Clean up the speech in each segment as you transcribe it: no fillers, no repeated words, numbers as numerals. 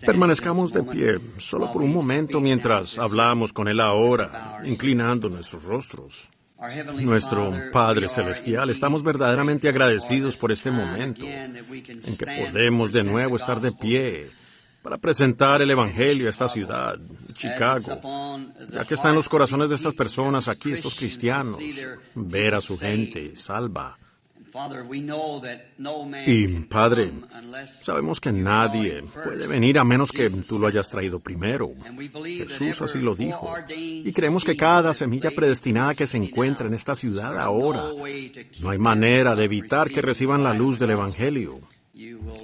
Permanezcamos de pie, solo por un momento mientras hablamos con Él ahora, inclinando nuestros rostros. Nuestro Padre Celestial, estamos verdaderamente agradecidos por este momento en que podemos de nuevo estar de pie para presentar el Evangelio a esta ciudad, Chicago, ya que está en los corazones de estas personas aquí, estos cristianos, ver a su gente salva. Y, Padre, sabemos que nadie puede venir a menos que tú lo hayas traído primero. Jesús así lo dijo. Y creemos que cada semilla predestinada que se encuentra en esta ciudad ahora, no hay manera de evitar que reciban la luz del Evangelio.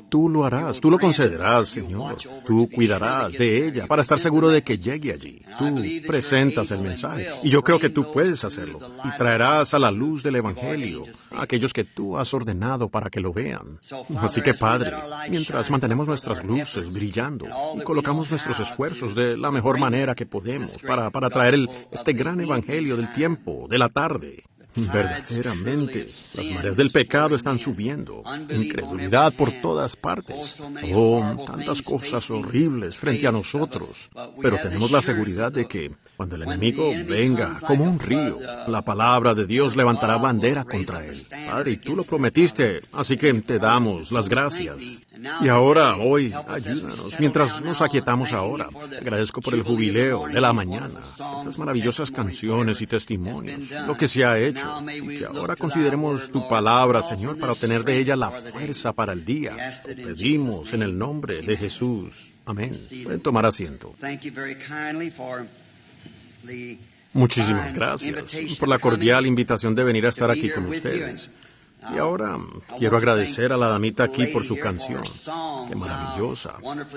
Tú lo harás, tú lo concederás, Señor. Tú cuidarás de ella para estar seguro de que llegue allí. Tú presentas el mensaje y yo creo que tú puedes hacerlo. Y traerás a la luz del Evangelio a aquellos que tú has ordenado para que lo vean. Así que, Padre, mientras mantenemos nuestras luces brillando y colocamos nuestros esfuerzos de la mejor manera que podemos para traer este gran Evangelio del tiempo, de la tarde, verdaderamente, las mareas del pecado están subiendo, incredulidad por todas partes, tantas cosas horribles frente a nosotros, pero tenemos la seguridad de que cuando el enemigo venga como un río, la palabra de Dios levantará bandera contra él. Padre, y tú lo prometiste, así que te damos las gracias. Y ahora, hoy, ayúdanos, mientras nos aquietamos ahora. Te agradezco por el jubileo de la mañana, estas maravillosas canciones y testimonios, lo que se ha hecho, y que ahora consideremos tu palabra, Señor, para obtener de ella la fuerza para el día. Te pedimos en el nombre de Jesús. Amén. Pueden tomar asiento. Muchísimas gracias por la cordial invitación de venir a estar aquí con ustedes. Y ahora quiero agradecer a la damita aquí por su canción. ¡Qué maravillosa!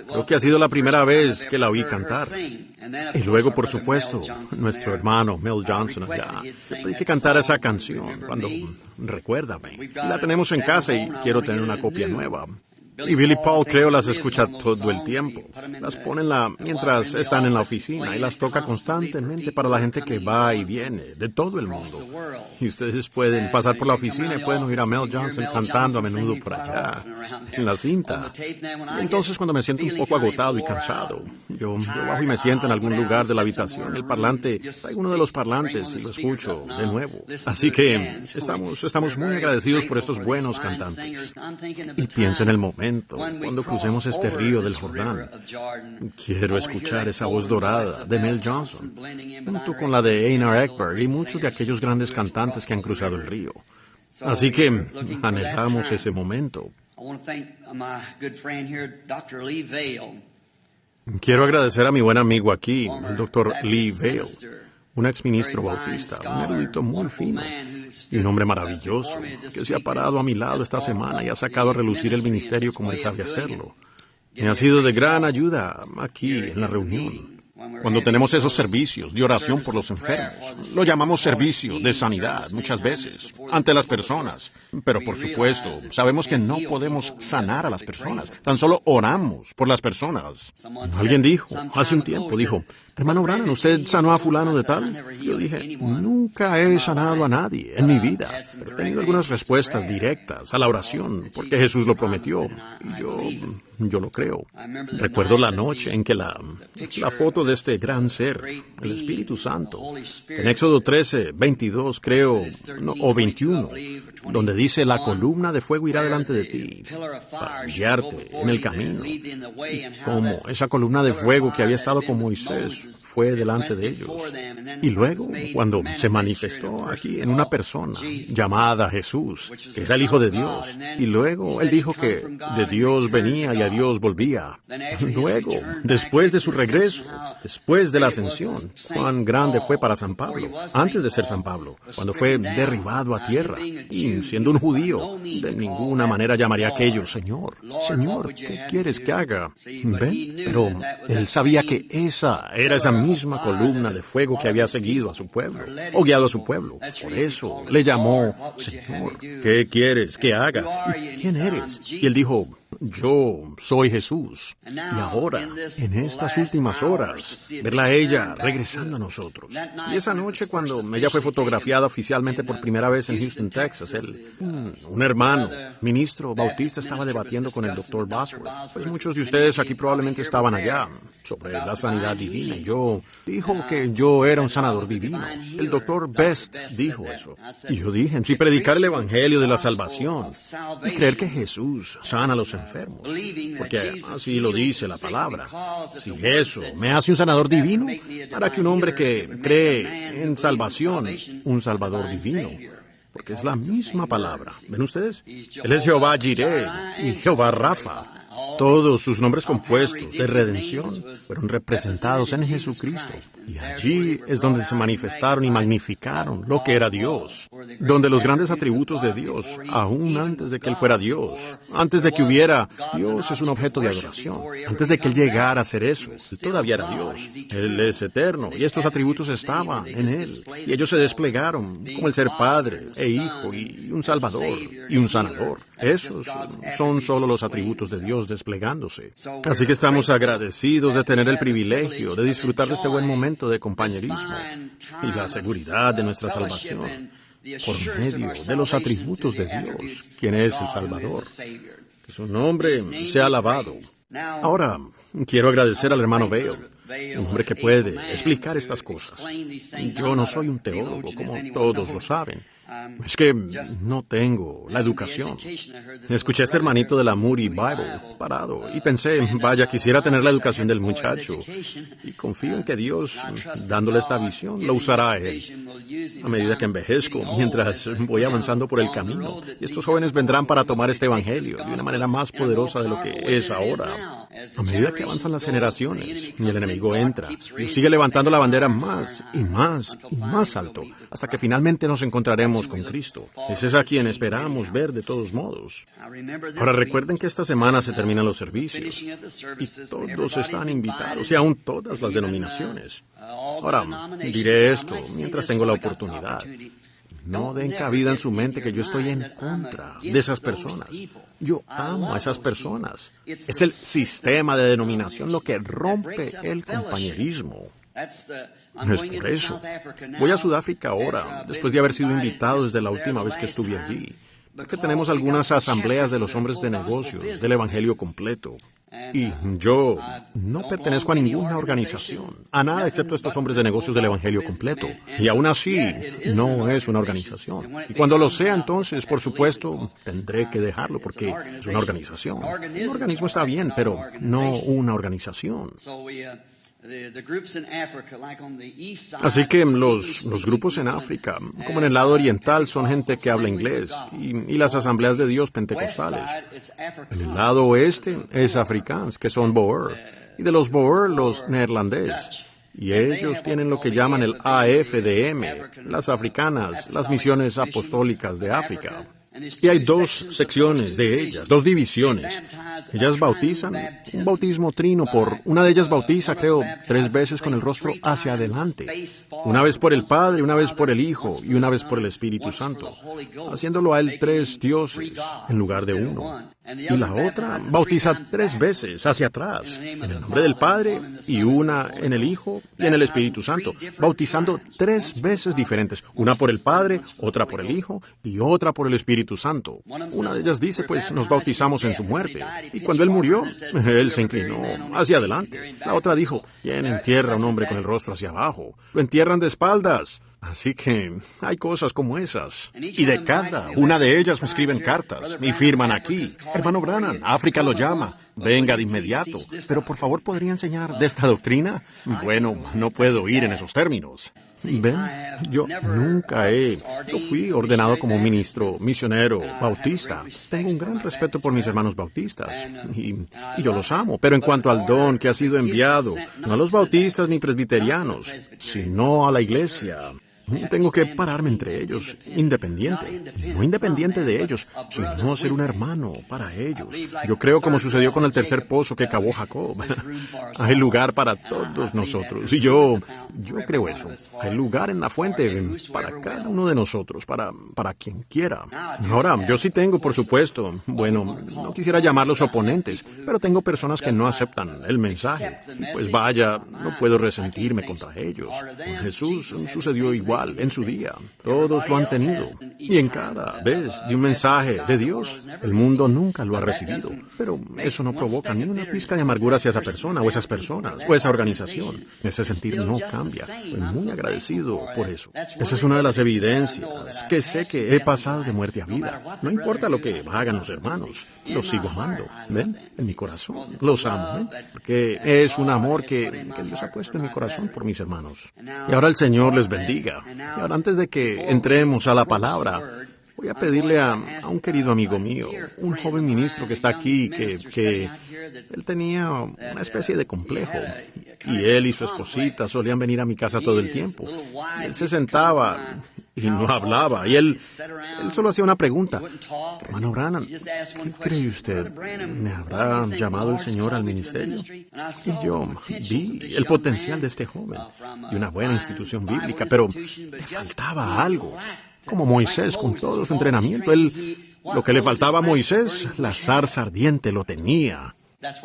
Creo que ha sido la primera vez que la oí cantar. Y luego, por supuesto, nuestro hermano Mel Johnson allá. Yo pedí que cantara esa canción cuando Recuérdame. Y la tenemos en casa y quiero tener una copia nueva. Y Billy Paul, creo, las escucha todo el tiempo. Las ponen mientras están en la oficina y las toca constantemente para la gente que va y viene de todo el mundo. Y ustedes pueden pasar por la oficina y pueden oír a Mel Johnson cantando a menudo por allá, en la cinta. Y entonces, cuando me siento un poco agotado y cansado, yo bajo y me siento en algún lugar de la habitación. El parlante, traigo uno de los parlantes y lo escucho de nuevo. Así que estamos muy agradecidos por estos buenos cantantes. Y pienso en el momento cuando crucemos este río del Jordán. Quiero escuchar esa voz dorada de Mel Johnson, junto con la de Einar Ekberg y muchos de aquellos grandes cantantes que han cruzado el río. Así que anhelamos ese momento. Quiero agradecer a mi buen amigo aquí, el Dr. Lee Vail, un exministro bautista, un erudito muy fino y un hombre maravilloso que se ha parado a mi lado esta semana y ha sacado a relucir el ministerio como él sabe hacerlo. Me ha sido de gran ayuda aquí en la reunión. Cuando tenemos esos servicios de oración por los enfermos, lo llamamos servicio de sanidad muchas veces ante las personas. Pero por supuesto, sabemos que no podemos sanar a las personas, tan solo oramos por las personas. Alguien dijo, hace un tiempo, hermano Branham, ¿usted sanó a fulano de tal? Yo dije, nunca he sanado a nadie en mi vida, pero he tenido algunas respuestas directas a la oración, porque Jesús lo prometió, y yo lo creo. Recuerdo la noche en que la foto de este gran ser, el Espíritu Santo, en Éxodo 13, 22, creo, o 21, donde dice, la columna de fuego irá delante de ti, para guiarte en el camino. Como esa columna de fuego que había estado con Moisés fue delante de ellos. Y luego, cuando se manifestó aquí en una persona llamada Jesús, que era el Hijo de Dios, y luego él dijo que de Dios venía y a Dios volvía. Luego, después de su regreso, después de la ascensión, cuán grande fue para San Pablo, antes de ser San Pablo, cuando fue derribado a tierra, y siendo un judío, de ninguna manera llamaría aquello, Señor, ¿qué quieres que haga? ¿Ven? Pero él sabía que esa era esa misma columna de fuego que había seguido a su pueblo, o guiado a su pueblo. Por eso le llamó, Señor, ¿qué quieres que haga? ¿Y quién eres? Y él dijo, Yo soy Jesús. Y ahora, en estas últimas horas, verla a ella regresando a nosotros. Y esa noche cuando ella fue fotografiada oficialmente por primera vez en Houston, Texas, un hermano, ministro bautista, estaba debatiendo con el Dr. Bosworth. Pues muchos de ustedes aquí probablemente estaban allá, sobre la sanidad divina. Y dijo que yo era un sanador divino. El Dr. Best dijo eso. Y yo dije, si predicar el evangelio de la salvación y creer que Jesús sana a los enfermos, porque así lo dice la palabra. Si eso me hace un sanador divino, hará que un hombre que cree en salvación, un salvador divino, porque es la misma palabra. ¿Ven ustedes? Él es Jehová Jireh y Jehová Rafa. Todos sus nombres compuestos de redención fueron representados en Jesucristo. Y allí es donde se manifestaron y magnificaron lo que era Dios. Donde los grandes atributos de Dios, aún antes de que Él fuera Dios, antes de que hubiera, Dios es un objeto de adoración. Antes de que Él llegara a ser eso, Él todavía era Dios. Él es eterno y estos atributos estaban en Él. Y ellos se desplegaron como el ser Padre e Hijo y un Salvador y un Sanador. Esos son solo los atributos de Dios desplegándose. Así que estamos agradecidos de tener el privilegio de disfrutar de este buen momento de compañerismo y la seguridad de nuestra salvación por medio de los atributos de Dios, quien es el Salvador. Que su nombre sea alabado. Ahora, quiero agradecer al hermano Vail, un hombre que puede explicar estas cosas. Yo no soy un teólogo, como todos lo saben. Es que no tengo la educación. Escuché a este hermanito de la Moody Bible parado y pensé, vaya, quisiera tener la educación del muchacho. Y confío en que Dios, dándole esta visión, lo usará a él. A medida que envejezco, mientras voy avanzando por el camino, y estos jóvenes vendrán para tomar este evangelio de una manera más poderosa de lo que es ahora. A medida que avanzan las generaciones y el enemigo entra, y sigue levantando la bandera más y más y más alto, hasta que finalmente nos encontraremos con Cristo. Ese es a quien esperamos ver de todos modos. Ahora recuerden que esta semana se terminan los servicios y todos están invitados, y aún todas las denominaciones. Ahora, diré esto mientras tengo la oportunidad. No den cabida en su mente que yo estoy en contra de esas personas. Yo amo a esas personas. Es el sistema de denominación lo que rompe el compañerismo. No es por eso. Voy a Sudáfrica ahora, después de haber sido invitado desde la última vez que estuve allí, porque tenemos algunas asambleas de los hombres de negocios del Evangelio completo. Y yo no pertenezco a ninguna organización, a nada excepto a estos hombres de negocios del Evangelio completo. Y aún así, no es una organización. Y cuando lo sea, entonces, por supuesto, tendré que dejarlo porque es una organización. Un organismo está bien, pero no una organización. Así que los grupos en África, como en el lado oriental, son gente que habla inglés y las asambleas de Dios pentecostales. En el lado oeste es afrikaans, que son Boer, y de los Boer los neerlandés. Y ellos tienen lo que llaman el AFDM, las africanas, las misiones apostólicas de África. Y hay dos secciones de ellas, dos divisiones. Ellas bautizan un bautismo trino una de ellas bautiza, creo, 3 veces con el rostro hacia adelante. Una vez por el Padre, una vez por el Hijo y una vez por el Espíritu Santo, haciéndolo a él 3 dioses en lugar de 1. Y la otra bautiza 3 veces hacia atrás, en el nombre del Padre, y una en el Hijo y en el Espíritu Santo, bautizando 3 veces diferentes, una por el Padre, otra por el Hijo y otra por el Espíritu Santo. Una de ellas dice, pues nos bautizamos en su muerte, y cuando él murió, él se inclinó hacia adelante. La otra dijo, ¿quién entierra a un hombre con el rostro hacia abajo? Lo entierran de espaldas. Así que hay cosas como esas. Y de cada una de ellas me escriben cartas y firman aquí. Hermano Branham, África lo llama. Venga de inmediato. Pero por favor, ¿podría enseñar de esta doctrina? Bueno, no puedo ir en esos términos. ¿Ven? Yo fui ordenado como ministro, misionero, bautista. Tengo un gran respeto por mis hermanos bautistas y yo los amo. Pero en cuanto al don que ha sido enviado, no a los bautistas ni presbiterianos, sino a la iglesia, Tengo que pararme entre ellos, independiente. No independiente de ellos, sino ser un hermano para ellos. Yo creo como sucedió con el tercer pozo que cavó Jacob. Hay lugar para todos nosotros. Y yo creo eso. Hay lugar en la fuente para cada uno de nosotros, para quien quiera. Ahora, yo sí tengo, por supuesto, bueno, no quisiera llamarlos oponentes, pero tengo personas que no aceptan el mensaje. Pues vaya, no puedo resentirme contra ellos. Con Jesús sucedió igual en su día. Todos lo han tenido. Y en cada vez de un mensaje de Dios, el mundo nunca lo ha recibido. Pero eso no provoca ni una pizca de amargura hacia esa persona o esas personas o esa organización. Ese sentir no cambia. Estoy muy agradecido por eso. Esa es una de las evidencias que sé que he pasado de muerte a vida. No importa lo que hagan los hermanos, los sigo amando. ¿Ven? En mi corazón. Los amo. ¿Ven? Porque es un amor que Dios ha puesto en mi corazón por mis hermanos. Y ahora el Señor les bendiga. Y ahora, antes de que entremos a la palabra, voy a pedirle a un querido amigo mío, un joven ministro que está aquí, que él tenía una especie de complejo. Y él y su esposita solían venir a mi casa todo el tiempo. Y él se sentaba y no hablaba. Y él solo hacía una pregunta. Hermano Branham, ¿qué cree usted? ¿Me habrá llamado el Señor al ministerio? Y yo vi el potencial de este joven, de una buena institución bíblica, pero le faltaba algo. Como Moisés, con todo su entrenamiento, lo que le faltaba a Moisés, la zarza ardiente lo tenía.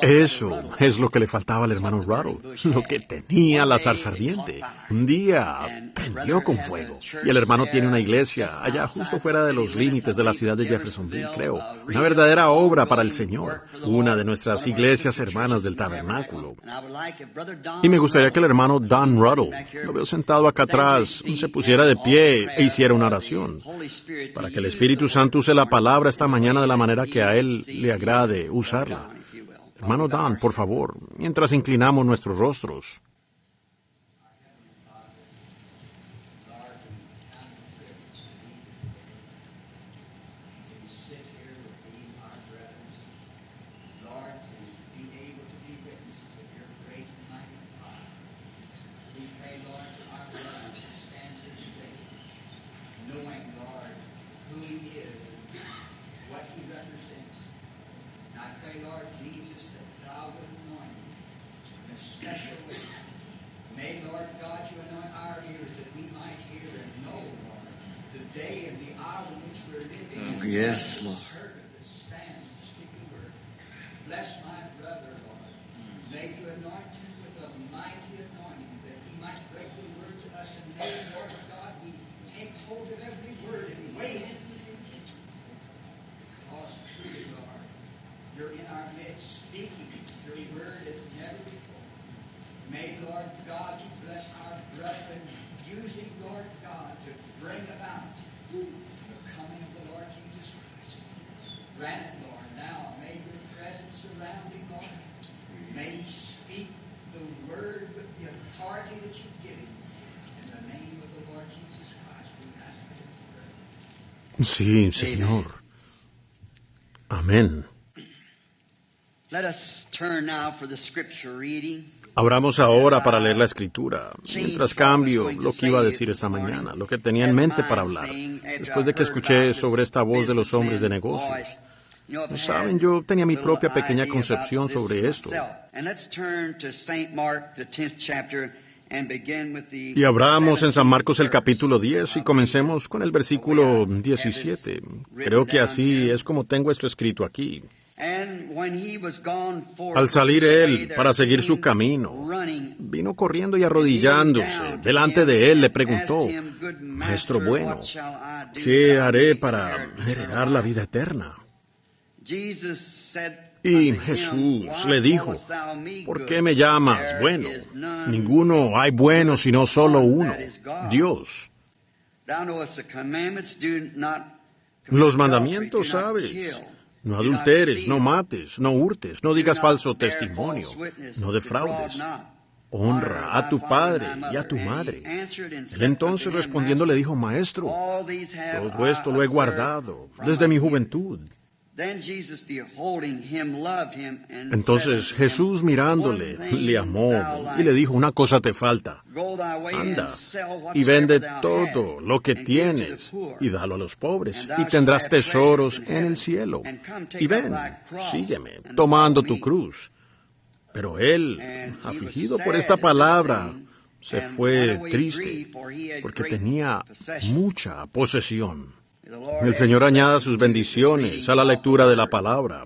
Eso es lo que le faltaba al hermano Ruddle, lo que tenía la zarza ardiente. Un día prendió con fuego. Y el hermano tiene una iglesia allá justo fuera de los límites de la ciudad de Jeffersonville, creo. Una verdadera obra para el Señor. Una de nuestras iglesias hermanas del tabernáculo. Y me gustaría que el hermano Don Ruddle, lo veo sentado acá atrás, se pusiera de pie e hiciera una oración. Para que el Espíritu Santo use la palabra esta mañana de la manera que a él le agrade usarla. Hermano Dan, por favor, mientras inclinamos nuestros rostros. Yes, Lord. Bless my brother, Lord. May you anoint him with a mighty anointing that he might break the word to us. And may, Lord God, we take hold of every word and weigh it into the future. Because truly, Lord, you're in our midst speaking. Your word is never before. May, Lord God, you bless our brethren, using, Lord God, to bring about the coming of the Lord Jesus Christ. Grant it, Lord, now. May your presence surround him, Lord. May he speak the word with the authority that you've given him. In the name of the Lord Jesus Christ, we ask it. Sí, Señor. Amén. Let us turn now for the scripture reading. Abramos ahora para leer la Escritura, mientras cambio lo que iba a decir esta mañana, lo que tenía en mente para hablar, después de que escuché sobre esta voz de los hombres de negocios. Saben, yo tenía mi propia pequeña concepción sobre esto. Y abramos en San Marcos el capítulo 10 y comencemos con el versículo 17. Creo que así es como tengo esto escrito aquí. Al salir él para seguir su camino, vino corriendo y arrodillándose delante de él le preguntó: Maestro bueno, ¿qué haré para heredar la vida eterna? Y Jesús le dijo: ¿por qué me llamas bueno? Ninguno hay bueno sino solo uno, Dios. Los mandamientos sabes: no adulteres, no mates, no hurtes, no digas falso testimonio, no defraudes. Honra a tu padre y a tu madre. Él entonces respondiendo le dijo: Maestro, todo esto lo he guardado desde mi juventud. Entonces Jesús mirándole, le amó y le dijo, una cosa te falta. Anda y vende todo lo que tienes y dalo a los pobres y tendrás tesoros en el cielo. Y ven, sígueme, tomando tu cruz. Pero él, afligido por esta palabra, se fue triste porque tenía mucha posesión. El Señor añada sus bendiciones a la lectura de la palabra.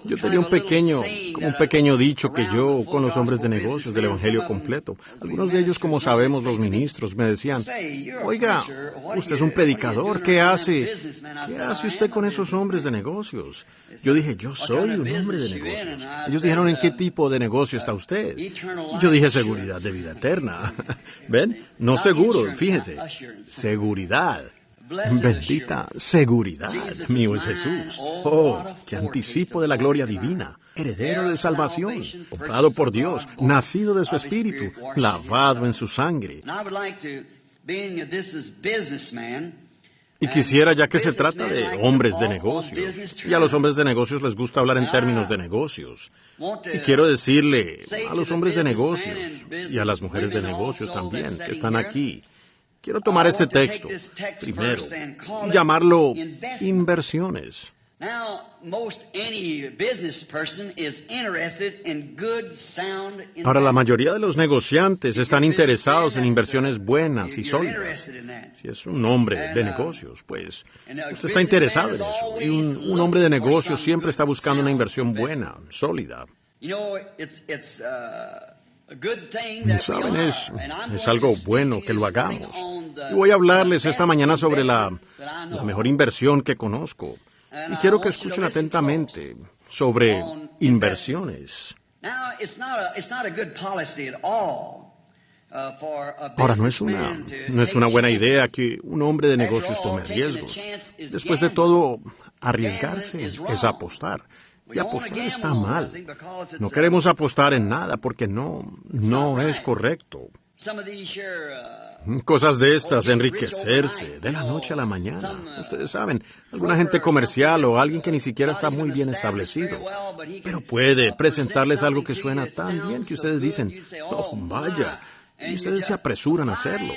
Yo tenía un pequeño dicho que yo con los hombres de negocios del Evangelio completo. Algunos de ellos, como sabemos, los ministros, me decían, oiga, usted es un predicador, ¿qué hace? ¿Qué hace usted con esos hombres de negocios? Yo dije, yo soy un hombre de negocios. Ellos dijeron, ¿en qué tipo de negocio está usted? Y yo dije, seguridad de vida eterna. ¿Ven? No seguro, fíjese. Seguridad. Bendita seguridad, mío es Jesús. Oh, qué anticipo de la gloria divina, heredero de salvación, comprado por Dios, nacido de su espíritu, lavado en su sangre. Y quisiera, ya que se trata de hombres de negocios, y a los hombres de negocios les gusta hablar en términos de negocios, y quiero decirle a los hombres de negocios, y a las mujeres de negocios también, que están aquí, quiero tomar este texto primero y llamarlo inversiones. Ahora, la mayoría de los negociantes están interesados en inversiones buenas y sólidas. Si es un hombre de negocios, pues usted está interesado en eso. Y un hombre de negocios siempre está buscando una inversión buena, sólida. Saben, es algo bueno que lo hagamos. Y voy a hablarles esta mañana sobre la mejor inversión que conozco. Y quiero que escuchen atentamente sobre inversiones. Ahora, no es una buena idea que un hombre de negocios tome riesgos. Después de todo, arriesgarse es apostar. Y apostar está mal. No queremos apostar en nada porque no es correcto. Cosas de estas, enriquecerse de la noche a la mañana. Ustedes saben, alguna gente comercial o alguien que ni siquiera está muy bien establecido, pero puede presentarles algo que suena tan bien que ustedes dicen, oh, vaya, y ustedes se apresuran a hacerlo.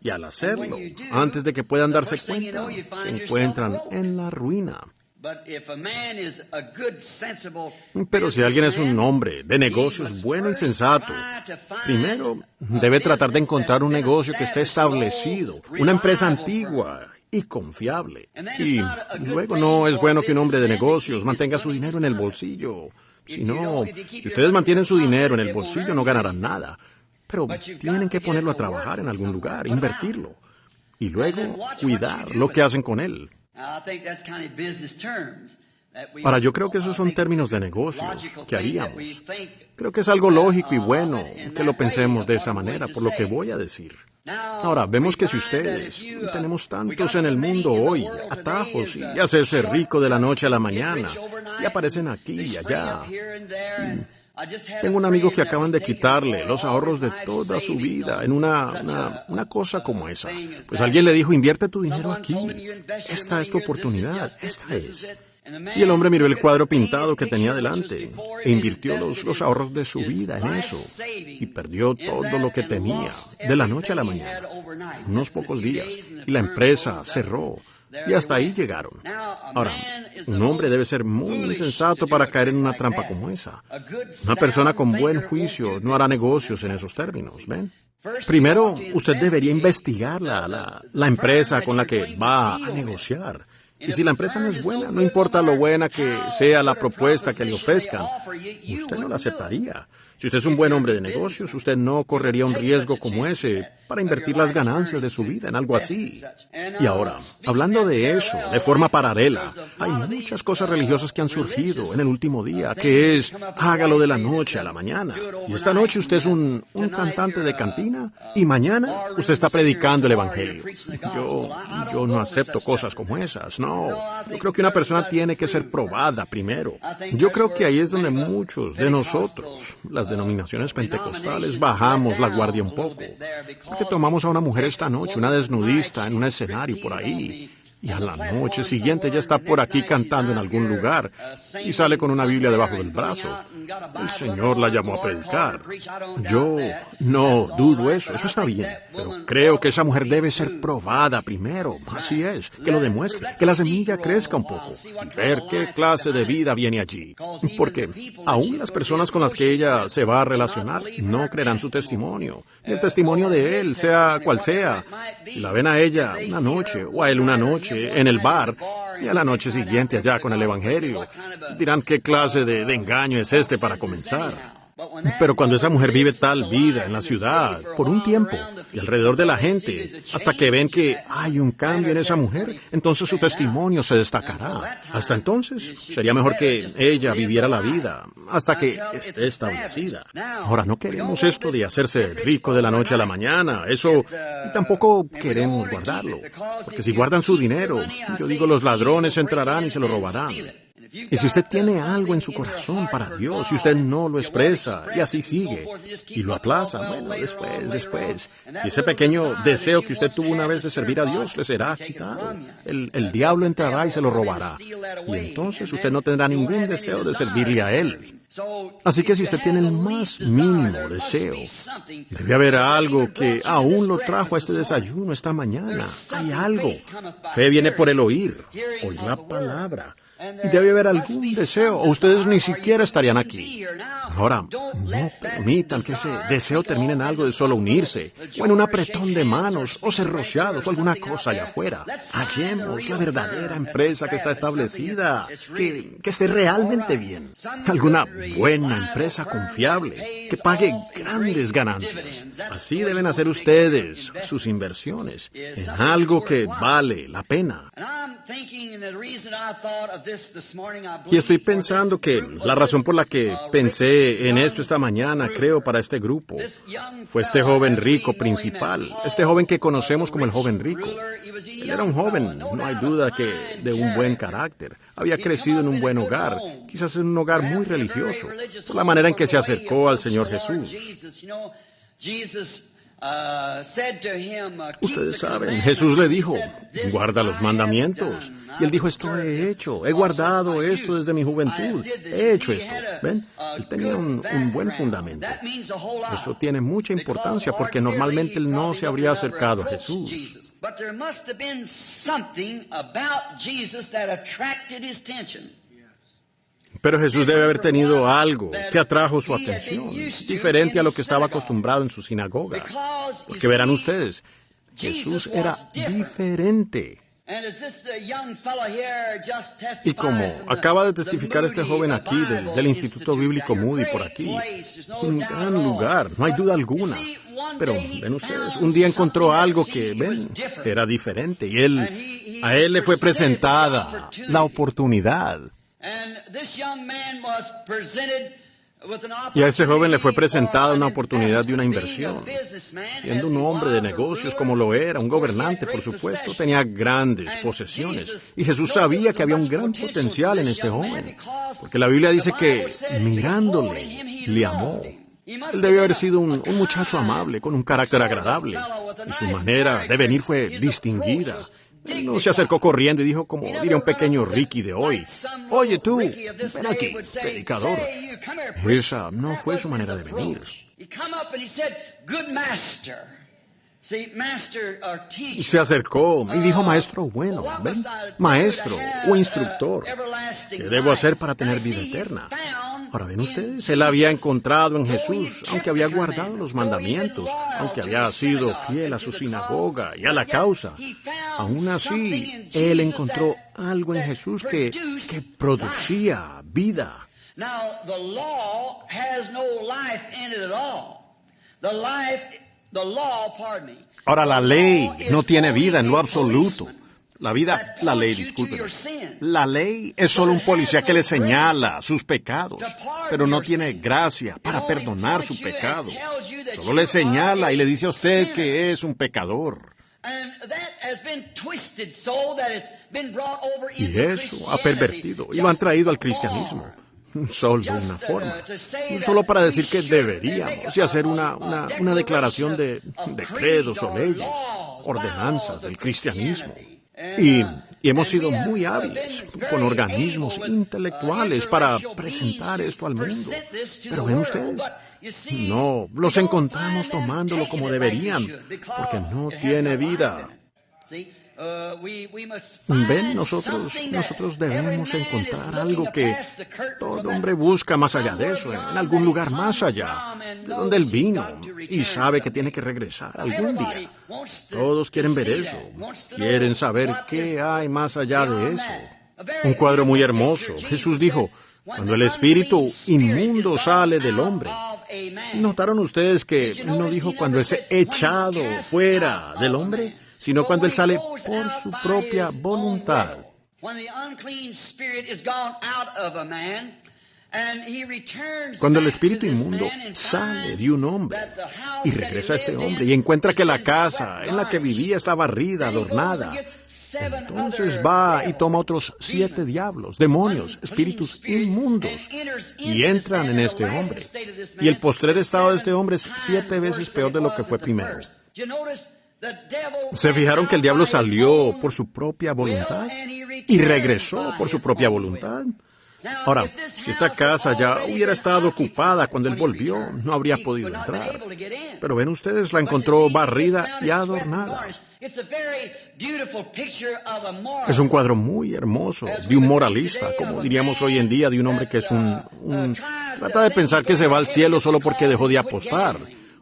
Y al hacerlo, antes de que puedan darse cuenta, se encuentran en la ruina. Pero si alguien es un hombre de negocios bueno y sensato, primero debe tratar de encontrar un negocio que esté establecido, una empresa antigua y confiable. Y luego no es bueno que un hombre de negocios mantenga su dinero en el bolsillo. Si ustedes mantienen su dinero en el bolsillo no ganarán nada. Pero tienen que ponerlo a trabajar en algún lugar, invertirlo. Y luego cuidar lo que hacen con él. Ahora, yo creo que esos son términos de negocios que haríamos. Creo que es algo lógico y bueno que lo pensemos de esa manera, por lo que voy a decir. Ahora, vemos que si ustedes, y tenemos tantos en el mundo hoy, atajos y hacerse rico de la noche a la mañana, y aparecen aquí y allá. Tengo un amigo que acaban de quitarle los ahorros de toda su vida en una cosa como esa. Pues alguien le dijo, invierte tu dinero aquí. Esta es tu oportunidad, esta es. Y el hombre miró el cuadro pintado que tenía delante e invirtió los ahorros de su vida en eso. Y perdió todo lo que tenía de la noche a la mañana, en unos pocos días. Y la empresa cerró. Y hasta ahí llegaron. Ahora, un hombre debe ser muy insensato para caer en una trampa como esa. Una persona con buen juicio no hará negocios en esos términos, ¿ven? Primero, usted debería investigar la empresa con la que va a negociar. Y si la empresa no es buena, no importa lo buena que sea la propuesta que le ofrezcan, usted no la aceptaría. Si usted es un buen hombre de negocios, usted no correría un riesgo como ese para invertir las ganancias de su vida en algo así. Y ahora, hablando de eso, de forma paralela, hay muchas cosas religiosas que han surgido en el último día, que es, hágalo de la noche a la mañana. Y esta noche usted es un cantante de cantina y mañana usted está predicando el Evangelio. Yo no acepto cosas como esas, no. Yo creo que una persona tiene que ser probada primero. Yo creo que ahí es donde muchos de nosotros, las denominaciones pentecostales, bajamos la guardia un poco. Porque tomamos a una mujer esta noche, una desnudista en un escenario por ahí, y a la noche siguiente ya está por aquí cantando en algún lugar y sale con una Biblia debajo del brazo. El Señor la llamó a predicar. Yo no dudo eso está bien, pero creo que esa mujer debe ser probada primero. Así es, que lo demuestre, que la semilla crezca un poco y ver qué clase de vida viene allí. Porque aún las personas con las que ella se va a relacionar no creerán su testimonio, ni el testimonio de él, sea cual sea. Si la ven a ella una noche o a él una noche en el bar y a la noche siguiente allá con el Evangelio, dirán qué clase de engaño es este para comenzar. Pero cuando esa mujer vive tal vida en la ciudad, por un tiempo, y alrededor de la gente, hasta que ven que hay un cambio en esa mujer, entonces su testimonio se destacará. Hasta entonces, sería mejor que ella viviera la vida, hasta que esté establecida. Ahora, no queremos esto de hacerse rico de la noche a la mañana, eso, y tampoco queremos guardarlo, porque si guardan su dinero, yo digo, los ladrones entrarán y se lo robarán. Y si usted tiene algo en su corazón para Dios y usted no lo expresa y así sigue y lo aplaza, bueno, después. Y ese pequeño deseo que usted tuvo una vez de servir a Dios le será quitado. El diablo entrará y se lo robará. Y entonces usted no tendrá ningún deseo de servirle a Él. Así que si usted tiene el más mínimo deseo, debe haber algo que aún lo trajo a este desayuno esta mañana. Hay algo. Fe viene por el oír la palabra. Y debe haber algún deseo, o ustedes ni siquiera estarían aquí. Ahora, no permitan que ese deseo termine en algo de solo unirse, o en un apretón de manos, o ser rociados, o alguna cosa allá afuera. Hallemos la verdadera empresa que está establecida, que esté realmente bien. Alguna buena empresa confiable, que pague grandes ganancias. Así deben hacer ustedes sus inversiones, en algo que vale la pena. Y estoy pensando que la razón por la que pensé en esto esta mañana, creo, para este grupo, fue este joven rico principal, este joven que conocemos como el joven rico. Él era un joven, no hay duda que de un buen carácter. Había crecido en un buen hogar, quizás en un hogar muy religioso, por la manera en que se acercó al Señor Jesús. Ustedes saben, Jesús le dijo, guarda los mandamientos. Y él dijo, esto he hecho, he guardado esto desde mi juventud, he hecho esto. ¿Ven? Él tenía un buen fundamento. Eso tiene mucha importancia porque normalmente él no se habría acercado a Jesús. Pero Jesús debe haber tenido algo que atrajo su atención, diferente a lo que estaba acostumbrado en su sinagoga. Porque verán ustedes, Jesús era diferente. Y como acaba de testificar este joven aquí del Instituto Bíblico Moody por aquí, un gran lugar, no hay duda alguna. Pero, ven ustedes, un día encontró algo que, ven, era diferente y a él le fue presentada la oportunidad. Y a este joven le fue presentada una oportunidad de una inversión. Siendo un hombre de negocios como lo era, un gobernante, por supuesto, tenía grandes posesiones. Y Jesús sabía que había un gran potencial en este joven, porque la Biblia dice que, mirándole, le amó. Él debió haber sido un muchacho amable, con un carácter agradable, y su manera de venir fue distinguida. Él no se acercó corriendo y dijo, como diría un pequeño Ricky de hoy, oye tú, ven aquí, predicador. Esa no fue su manera de venir. Se acercó y dijo, maestro bueno, ven, maestro o instructor, ¿qué debo hacer para tener vida eterna? Ahora ven ustedes, él había encontrado en Jesús, aunque había guardado los mandamientos, aunque había sido fiel a su sinagoga y a la causa, aún así, él encontró algo en Jesús que producía vida. Ahora, la ley no tiene vida en lo absoluto. La ley, discúlpeme. La ley es solo un policía que le señala sus pecados, pero no tiene gracia para perdonar su pecado. Solo le señala y le dice a usted que es un pecador. Y eso ha pervertido y lo han traído al cristianismo. Solo una forma. Solo para decir que deberíamos y hacer una declaración de credos o leyes, ordenanzas del cristianismo. Y Y hemos sido muy hábiles con organismos intelectuales para presentar esto al mundo. Pero ven ustedes, no, los encontramos tomándolo como deberían, porque no tiene vida. Ven, nosotros debemos encontrar algo que todo hombre busca más allá de eso, en algún lugar más allá, de donde él vino, y sabe que tiene que regresar algún día. Todos quieren ver eso, quieren saber qué hay más allá de eso. Un cuadro muy hermoso. Jesús dijo, cuando el espíritu inmundo sale del hombre. ¿Notaron ustedes que él no dijo cuando es echado fuera del hombre, sino cuando él sale por su propia voluntad? Cuando el espíritu inmundo sale de un hombre y regresa a este hombre y encuentra que la casa en la que vivía está barrida, adornada, entonces va y toma otros 7 diablos, demonios, espíritus inmundos, y entran en este hombre. Y el postrer estado de este hombre es 7 veces peor de lo que fue primero. ¿Se fijaron que el diablo salió por su propia voluntad y regresó por su propia voluntad? Ahora, si esta casa ya hubiera estado ocupada cuando él volvió, no habría podido entrar. Pero ven ustedes, la encontró barrida y adornada. Es un cuadro muy hermoso de un moralista, como diríamos hoy en día, de un hombre que es trata de pensar que se va al cielo solo porque dejó de apostar.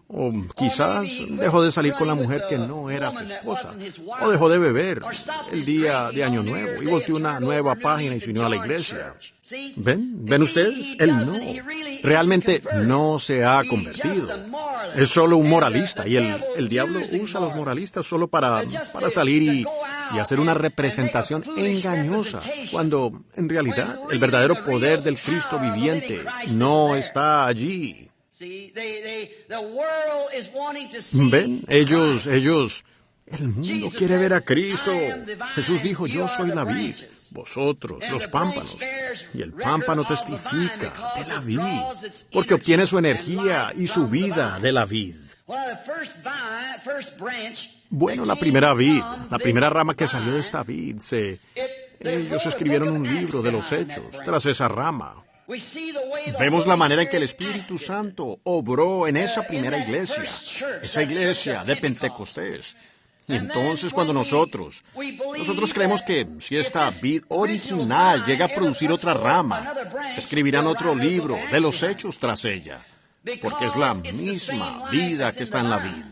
O quizás dejó de salir con la mujer que no era su esposa. O dejó de beber el día de Año Nuevo y volteó una nueva página y se unió a la iglesia. ¿Ven ustedes? Él no. Realmente no se ha convertido. Es solo un moralista. Y el diablo usa a los moralistas solo para salir y hacer una representación engañosa, cuando en realidad el verdadero poder del Cristo viviente no está allí. Ven, ellos, el mundo quiere ver a Cristo. Jesús dijo, yo soy la vid, vosotros los pámpanos. Y el pámpano testifica de la vid, porque obtiene su energía y su vida de la vid. Bueno, la primera vid, la primera rama que salió de esta vid, ellos escribieron un libro de los hechos tras esa rama. Vemos la manera en que el Espíritu Santo obró en esa primera iglesia, esa iglesia de Pentecostés. Y entonces cuando nosotros creemos que si esta vid original llega a producir otra rama, escribirán otro libro de los hechos tras ella, porque es la misma vida que está en la vid.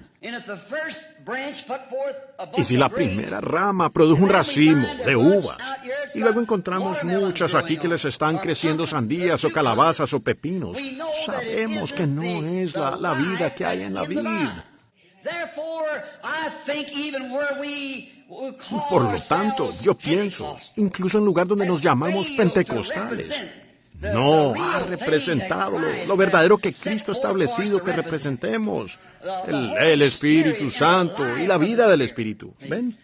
Y si la primera rama produjo un racimo de uvas, y luego encontramos muchas aquí que les están creciendo sandías o calabazas o pepinos, sabemos que no es la vida que hay en la vid. Por lo tanto, yo pienso, incluso en lugar donde nos llamamos pentecostales, no ha representado lo verdadero que Cristo ha establecido que representemos, el Espíritu Santo y la vida del Espíritu. ¿Ven?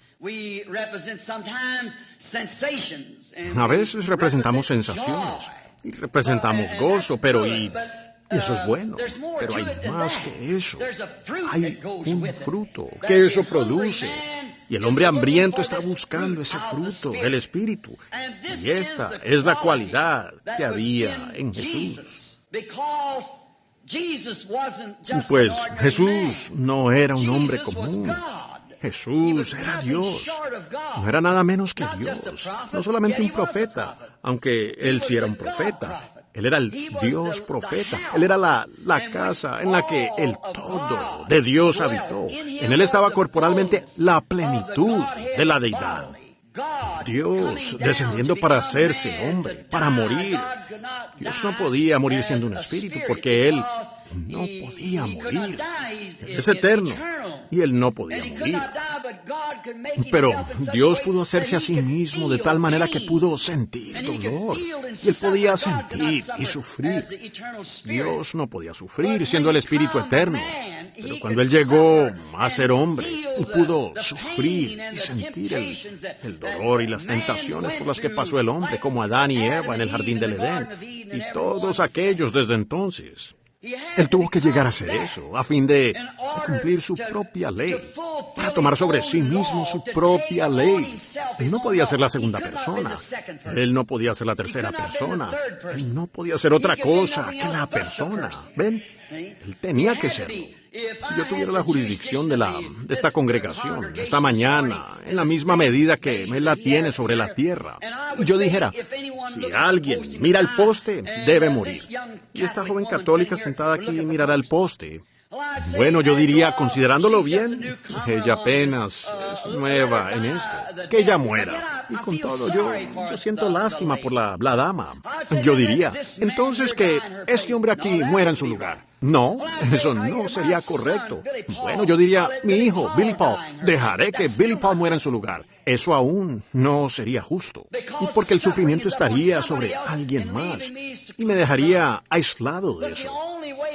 A veces representamos sensaciones y representamos gozo, pero y eso es bueno, pero hay más que eso. Hay un fruto que eso produce. Y el hombre hambriento está buscando ese fruto del Espíritu. Y esta es la cualidad que había en Jesús. Pues Jesús no era un hombre común. Jesús era Dios. No era nada menos que Dios. No solamente un profeta, aunque él sí era un profeta. Él era el Dios profeta. Él era la casa en la que el todo de Dios habitó. En él estaba corporalmente la plenitud de la deidad. Dios descendiendo para hacerse hombre, para morir. Dios no podía morir siendo un espíritu porque él no podía morir. Él es eterno y él no podía morir. Pero Dios pudo hacerse a sí mismo de tal manera que pudo sentir dolor. Y él podía sentir y sufrir. Dios no podía sufrir siendo el Espíritu eterno. Pero cuando él llegó a ser hombre, él pudo sufrir y sentir el dolor y las tentaciones por las que pasó el hombre, como Adán y Eva en el jardín del Edén, y todos aquellos desde entonces. Él tuvo que llegar a hacer eso, a fin de cumplir su propia ley, para tomar sobre sí mismo su propia ley. Él no podía ser la segunda persona. Él no podía ser la tercera persona. Él no podía ser otra cosa que la persona. ¿Ven? Él tenía que serlo. Si yo tuviera la jurisdicción de esta congregación, esta mañana, en la misma medida que Él la tiene sobre la tierra, y yo dijera, si alguien mira el poste, debe morir. Y esta joven católica sentada aquí mirará el poste. Bueno, yo diría, considerándolo bien, ella apenas es nueva en esto, que ella muera. Y con todo, yo siento lástima por la dama. Yo diría, entonces que este hombre aquí muera en su lugar. No, eso no sería correcto. Bueno, yo diría, mi hijo, Billy Paul, dejaré que Billy Paul muera en su lugar. Eso aún no sería justo. Porque el sufrimiento estaría sobre alguien más y me dejaría aislado de eso.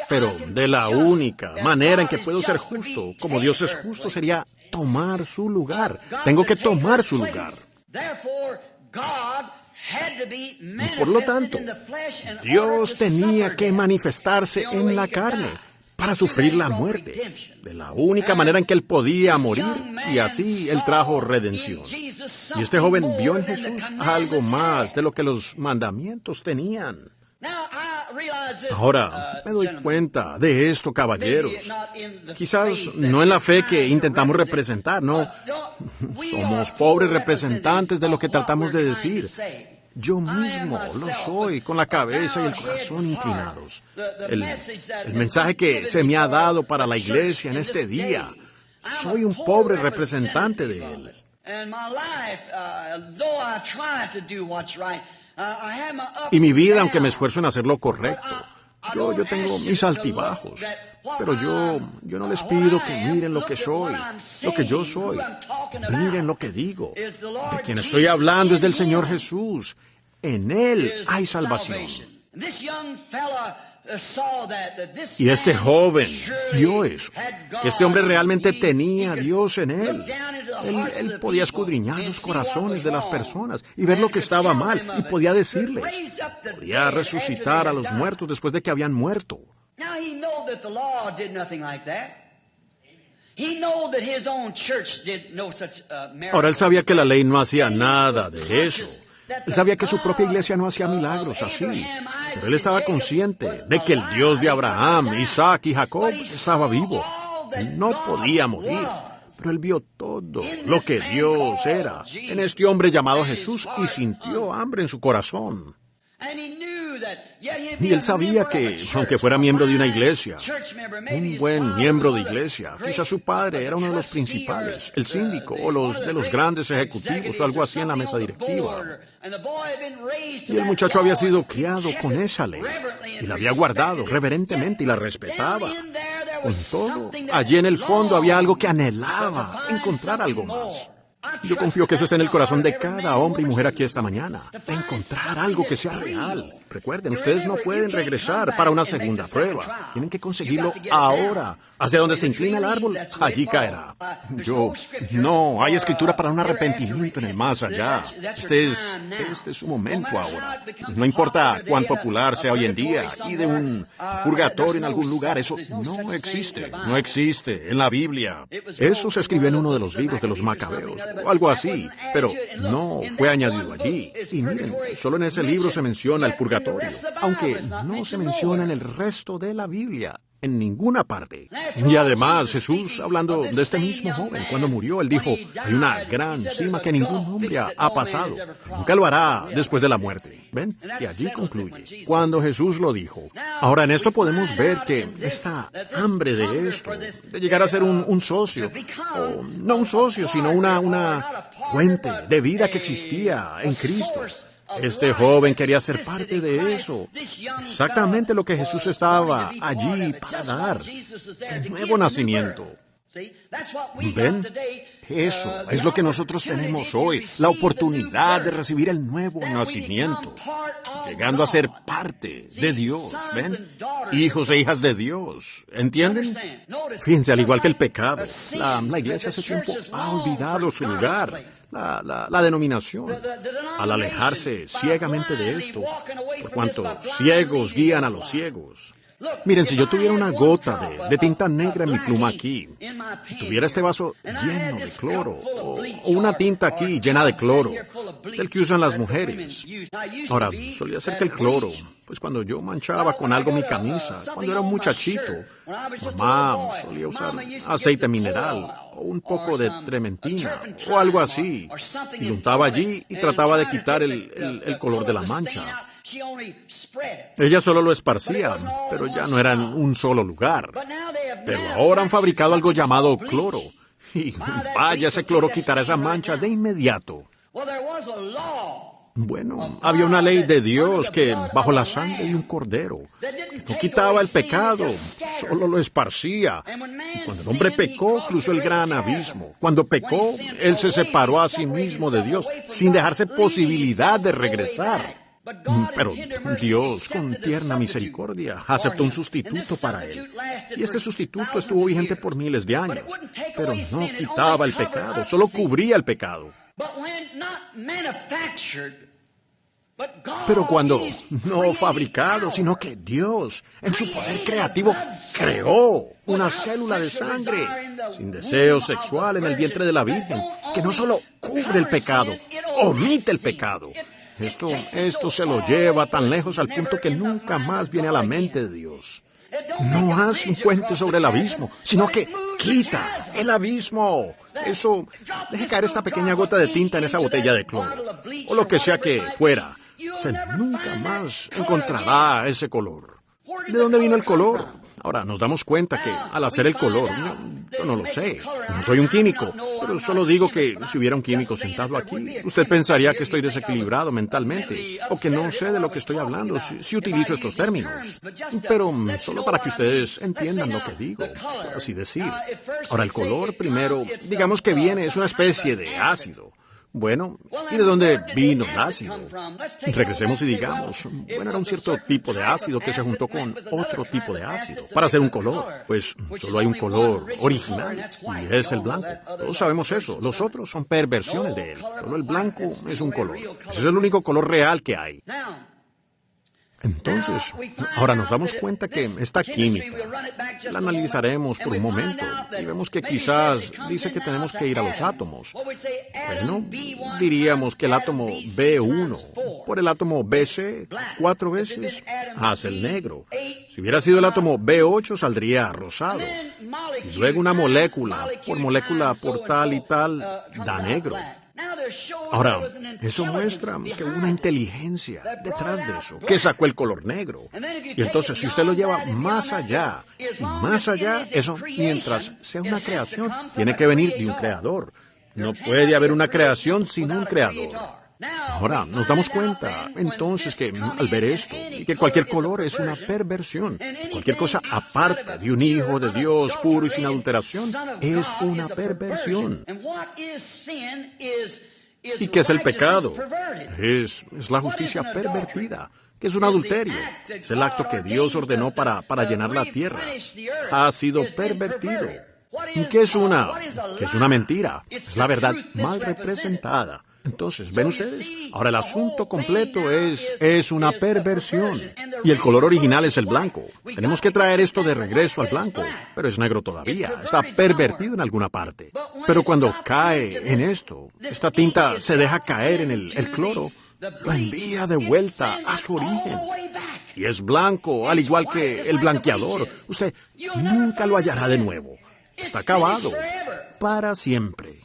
Pero de la única manera en que puedo ser justo, como Dios es justo, sería tomar su lugar. Tengo que tomar su lugar. Por lo tanto, Dios tenía que manifestarse en la carne para sufrir la muerte, de la única manera en que Él podía morir, y así Él trajo redención. Y este joven vio en Jesús algo más de lo que los mandamientos tenían. Ahora, me doy cuenta de esto, caballeros. Quizás no en la fe que intentamos representar, no. Somos pobres representantes de lo que tratamos de decir. Yo mismo lo soy, con la cabeza y el corazón inclinados. El mensaje que se me ha dado para la iglesia en este día, soy un pobre representante de él. Y mi vida, aunque me esfuerzo en hacer lo correcto, yo tengo mis altibajos, pero yo no les pido que miren lo que soy, lo que yo soy. Miren lo que digo. De quien estoy hablando es del Señor Jesús. En Él hay salvación. Y este joven vio eso, que este hombre realmente tenía a Dios en él. Él podía escudriñar los corazones de las personas y ver lo que estaba mal, y podía decirles, podía resucitar a los muertos después de que habían muerto. Ahora él sabía que la ley no hacía nada de eso. Él sabía que su propia iglesia no hacía milagros así, pero él estaba consciente de que el Dios de Abraham, Isaac y Jacob estaba vivo. No podía morir, pero él vio todo lo que Dios era en este hombre llamado Jesús y sintió hambre en su corazón. Y él sabía que, aunque fuera miembro de una iglesia, un buen miembro de iglesia, quizás su padre era uno de los principales, el síndico o de los grandes ejecutivos o algo así en la mesa directiva. Y el muchacho había sido criado con esa ley y la había guardado reverentemente y la respetaba. Con todo, allí en el fondo había algo que anhelaba, encontrar algo más. Yo confío que eso está en el corazón de cada hombre y mujer aquí esta mañana, de encontrar algo que sea real. Recuerden, ustedes no pueden regresar para una segunda prueba. Tienen que conseguirlo ahora. Hacia donde se inclina el árbol, allí caerá. No hay escritura para un arrepentimiento en el más allá. Este es su momento ahora. No importa cuán popular sea hoy en día, y de un purgatorio en algún lugar, eso no existe. No existe en la Biblia. Eso se escribió en uno de los libros de los Macabeos, o algo así, pero no fue añadido allí. Y miren, solo en ese libro se menciona el purgatorio, aunque no se menciona en el resto de la Biblia, en ninguna parte. Y además, Jesús, hablando de este mismo joven, cuando murió, él dijo, hay una gran cima que ningún hombre ha pasado. Nunca lo hará después de la muerte. ¿Ven? Y allí concluye. Cuando Jesús lo dijo. Ahora, en esto podemos ver que esta hambre de esto, de llegar a ser un socio, o no un socio, sino una fuente de vida que existía en Cristo. Este joven quería ser parte de eso. Exactamente lo que Jesús estaba allí para dar. El nuevo nacimiento. ¿Ven? Eso es lo que nosotros tenemos hoy, la oportunidad de recibir el nuevo nacimiento, llegando a ser parte de Dios, ¿ven? Hijos e hijas de Dios, ¿entienden? Fíjense, al igual que el pecado, la iglesia hace tiempo ha olvidado su lugar, la denominación, al alejarse ciegamente de esto, por cuanto ciegos guían a los ciegos. Miren, si yo tuviera una gota de tinta negra en mi pluma aquí, tuviera este vaso lleno de cloro, o una tinta aquí llena de cloro, del que usan las mujeres. Ahora, solía ser que el cloro, pues cuando yo manchaba con algo mi camisa, cuando era un muchachito, mamá solía usar aceite mineral, o un poco de trementina, o algo así, y lo untaba allí y trataba de quitar el color de la mancha. Ella solo lo esparcía, pero ya no era en un solo lugar. Pero ahora han fabricado algo llamado cloro. Y vaya, ese cloro quitará esa mancha de inmediato. Bueno, había una ley de Dios que, bajo la sangre de un cordero, que no quitaba el pecado, solo lo esparcía. Y cuando el hombre pecó, cruzó el gran abismo. Cuando pecó, él se separó a sí mismo de Dios, sin dejarse posibilidad de regresar. Pero Dios, con tierna misericordia, aceptó un sustituto para él. Y este sustituto estuvo vigente por miles de años, pero no quitaba el pecado, solo cubría el pecado. Pero cuando no fabricado, sino que Dios, en su poder creativo, creó una célula de sangre sin deseo sexual en el vientre de la Virgen, que no solo cubre el pecado, omite el pecado. Esto se lo lleva tan lejos al punto que nunca más viene a la mente de Dios. No hace un puente sobre el abismo, sino que quita el abismo. Eso, deje caer esta pequeña gota de tinta en esa botella de cloro, o lo que sea que fuera. Usted nunca más encontrará ese color. ¿De dónde vino el color? Ahora, nos damos cuenta que al hacer el color, yo no lo sé, no soy un químico, pero solo digo que si hubiera un químico sentado aquí, usted pensaría que estoy desequilibrado mentalmente, o que no sé de lo que estoy hablando si utilizo estos términos. Pero solo para que ustedes entiendan lo que digo, por así decir. Ahora, el color, primero, digamos que es una especie de ácido. Bueno, ¿y de dónde vino el ácido? Regresemos y digamos, era un cierto tipo de ácido que se juntó con otro tipo de ácido para hacer un color. Pues solo hay un color original, y es el blanco. Todos sabemos eso. Los otros son perversiones de él. Solo el blanco es un color. Ese es el único color real que hay. Entonces, ahora nos damos cuenta que esta química la analizaremos por un momento y vemos que quizás dice que tenemos que ir a los átomos. Bueno, diríamos que el átomo B1 por el átomo BC 4 veces hace el negro. Si hubiera sido el átomo B8 saldría rosado. Y luego una molécula por tal y tal da negro. Ahora, eso muestra que hubo una inteligencia detrás de eso, que sacó el color negro. Y entonces, si usted lo lleva más allá, y más allá, eso, mientras sea una creación, tiene que venir de un creador. No puede haber una creación sin un creador. Ahora, nos damos cuenta, entonces, que al ver esto, y que cualquier color es una perversión, cualquier cosa aparte de un hijo de Dios puro y sin adulteración, es una perversión. ¿Y qué es el pecado? Es la justicia pervertida, que es un adulterio. Es el acto que Dios ordenó para llenar la tierra. Ha sido pervertido. ¿Qué es una mentira? Es la verdad mal representada. Entonces, ¿ven ustedes? Ahora el asunto completo es una perversión. Y el color original es el blanco. Tenemos que traer esto de regreso al blanco. Pero es negro todavía. Está pervertido en alguna parte. Pero cuando cae en esto, esta tinta se deja caer en el cloro, lo envía de vuelta a su origen. Y es blanco, al igual que el blanqueador. Usted nunca lo hallará de nuevo. Está acabado. Para siempre.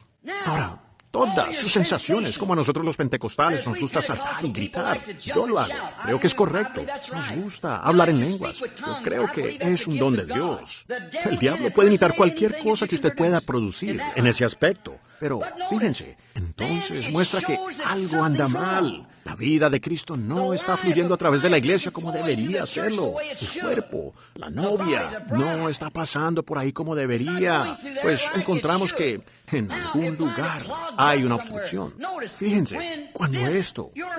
Ahora, todas sus sensaciones, como a nosotros los pentecostales nos gusta saltar y gritar. Yo lo hago. Creo que es correcto. Nos gusta hablar en lenguas. Yo creo que es un don de Dios. El diablo puede imitar cualquier cosa que usted pueda producir en ese aspecto. Pero, fíjense, entonces muestra que algo anda mal. La vida de Cristo no está fluyendo a través de la iglesia como debería hacerlo. El cuerpo, la novia, no está pasando por ahí como debería. Pues encontramos que en algún lugar hay una obstrucción. Fíjense, cuando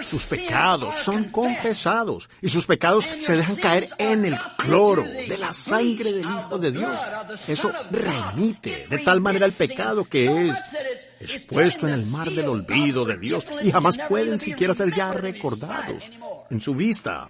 sus pecados son confesados y sus pecados se dejan caer en el cloro de la sangre del Hijo de Dios, eso remite de tal manera el pecado que es puesto en el mar del olvido de Dios y jamás pueden siquiera ser ya recordados. En su vista,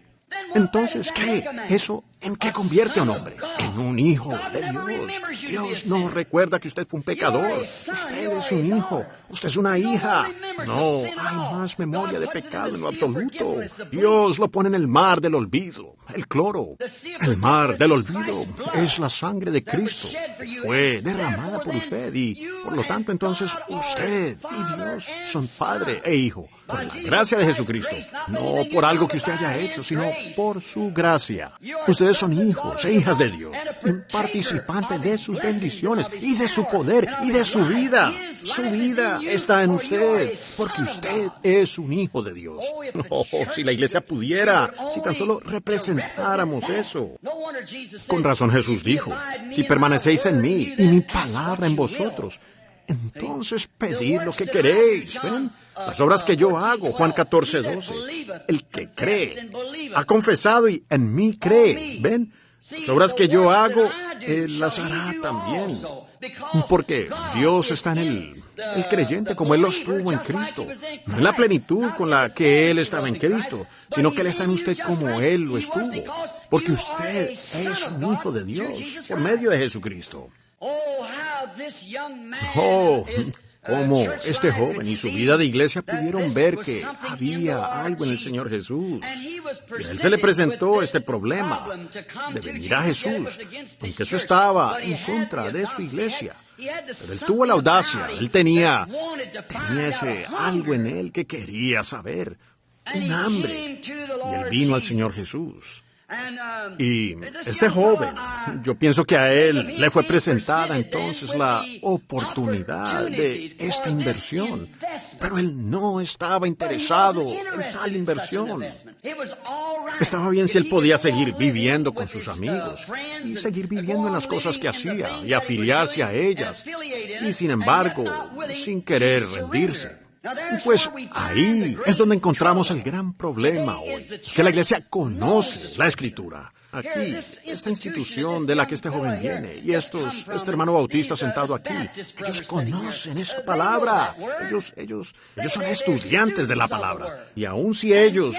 Entonces, ¿qué? ¿Eso en qué convierte a un hombre? En un hijo de Dios. Dios no recuerda que usted fue un pecador. Usted es un hijo. Usted es una hija. No hay más memoria de pecado en lo absoluto. Dios lo pone en el mar del olvido, el cloro. El mar del olvido es la sangre de Cristo que fue derramada por usted y, por lo tanto, entonces usted y Dios son padre e hijo por la gracia de Jesucristo, no por algo que usted haya hecho, sino por su gracia. Ustedes son hijos e hijas de Dios, un participante de sus bendiciones y de su poder y de su vida. Su vida está en usted, porque usted es un hijo de Dios. Oh, si la iglesia pudiera, si tan solo representáramos eso. Con razón Jesús dijo, si permanecéis en mí y mi palabra en vosotros, entonces pedid lo que queréis. ¿Ven? Las obras que yo hago, Juan 14:12. El que cree, ha confesado y en mí cree. ¿Ven? Las obras que yo hago, Él las hará también. Porque Dios está en el creyente como Él lo estuvo en Cristo. No en la plenitud con la que Él estaba en Cristo, sino que Él está en usted como Él lo estuvo. Porque usted es un hijo de Dios por medio de Jesucristo. Oh, cómo este joven y su vida de iglesia pudieron ver que había algo en el Señor Jesús. Y a él se le presentó este problema de venir a Jesús, aunque eso estaba en contra de su iglesia. Pero él tuvo la audacia, él tenía ese algo en él que quería saber, un hambre. Y él vino al Señor Jesús. Y este joven, yo pienso que a él le fue presentada entonces la oportunidad de esta inversión, pero él no estaba interesado en tal inversión. Estaba bien si él podía seguir viviendo con sus amigos y seguir viviendo en las cosas que hacía y afiliarse a ellas, y sin embargo, sin querer rendirse. Pues ahí es donde encontramos el gran problema hoy. Es que la iglesia conoce la Escritura. Aquí, esta institución de la que este joven viene y este hermano bautista sentado aquí, ellos conocen esa palabra. Ellos son estudiantes de la palabra. Y aun si ellos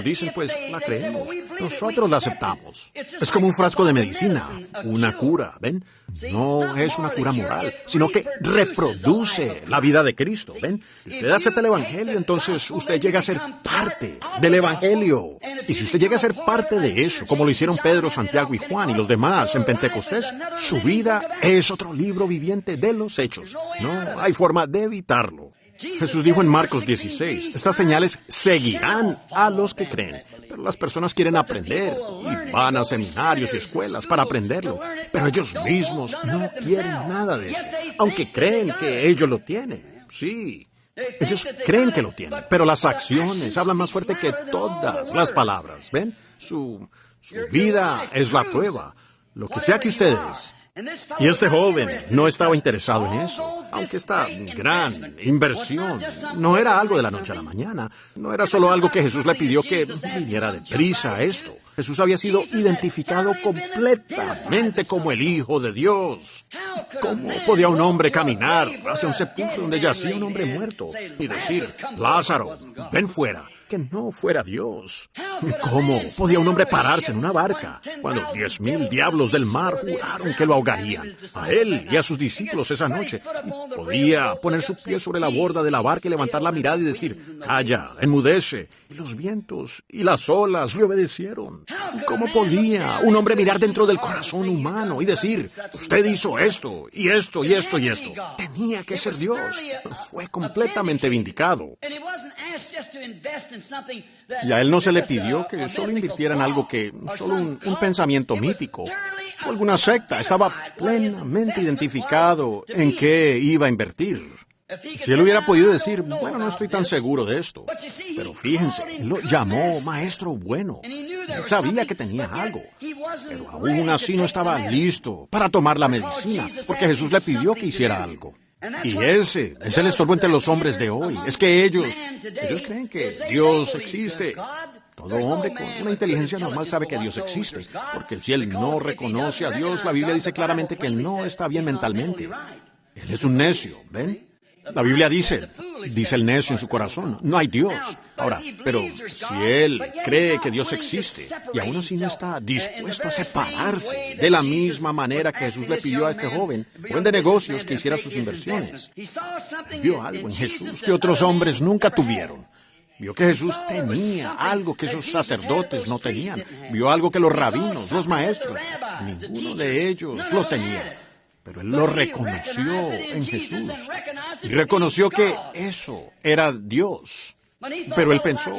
dicen, pues la creemos, nosotros la aceptamos. Es como un frasco de medicina, una cura, ¿ven? No es una cura moral, sino que reproduce la vida de Cristo, ¿ven? Usted acepta el Evangelio, entonces usted llega a ser parte del Evangelio. Y si usted llega a ser parte de eso, como lo hicieron Pedro, Santiago y Juan y los demás en Pentecostés, su vida es otro libro viviente de los hechos. No hay forma de evitarlo. Jesús dijo en Marcos 16, estas señales seguirán a los que creen. Pero las personas quieren aprender y van a seminarios y escuelas para aprenderlo. Pero ellos mismos no quieren nada de eso, aunque creen que ellos lo tienen. Sí, ellos creen que lo tienen, pero las acciones hablan más fuerte que todas las palabras. ¿Ven? Su vida es la prueba, lo que sea que ustedes. Y este joven no estaba interesado en eso, aunque esta gran inversión no era algo de la noche a la mañana, no era solo algo que Jesús le pidió que viniera deprisa a esto. Jesús había sido identificado completamente como el Hijo de Dios. ¿Cómo podía un hombre caminar hacia un sepulcro donde yacía un hombre muerto y decir, Lázaro, ven fuera? Que no fuera Dios. ¿Cómo podía un hombre pararse en una barca cuando 10,000 diablos del mar juraron que lo ahogarían a él y a sus discípulos esa noche? Y podía poner su pie sobre la borda de la barca y levantar la mirada y decir, calla, enmudece. Y los vientos y las olas le obedecieron. ¿Cómo podía un hombre mirar dentro del corazón humano y decir, usted hizo esto y esto y esto y esto? Tenía que ser Dios. Fue completamente vindicado. Y a él no se le pidió que solo invirtiera en algo solo un pensamiento mítico o alguna secta. Estaba plenamente identificado en qué iba a invertir. Si él hubiera podido decir, bueno, no estoy tan seguro de esto, pero fíjense, él lo llamó maestro bueno. Él sabía que tenía algo, pero aún así no estaba listo para tomar la medicina, porque Jesús le pidió que hiciera algo. Y ese es el estorbo entre los hombres de hoy. Es que ellos creen que Dios existe. Todo hombre con una inteligencia normal sabe que Dios existe, porque si él no reconoce a Dios, la Biblia dice claramente que no está bien mentalmente. Él es un necio, ¿ven? La Biblia dice, Dice el necio en su corazón, no hay Dios. Ahora, pero si él cree que Dios existe y aún así no está dispuesto a separarse de la misma manera que Jesús le pidió a este joven de negocios que hiciera sus inversiones, vio algo en Jesús que otros hombres nunca tuvieron. Vio que Jesús tenía algo que esos sacerdotes no tenían. Vio algo que los rabinos, los maestros, ninguno de ellos lo tenía. Pero él lo reconoció en Jesús y reconoció que eso era Dios. Pero él pensó,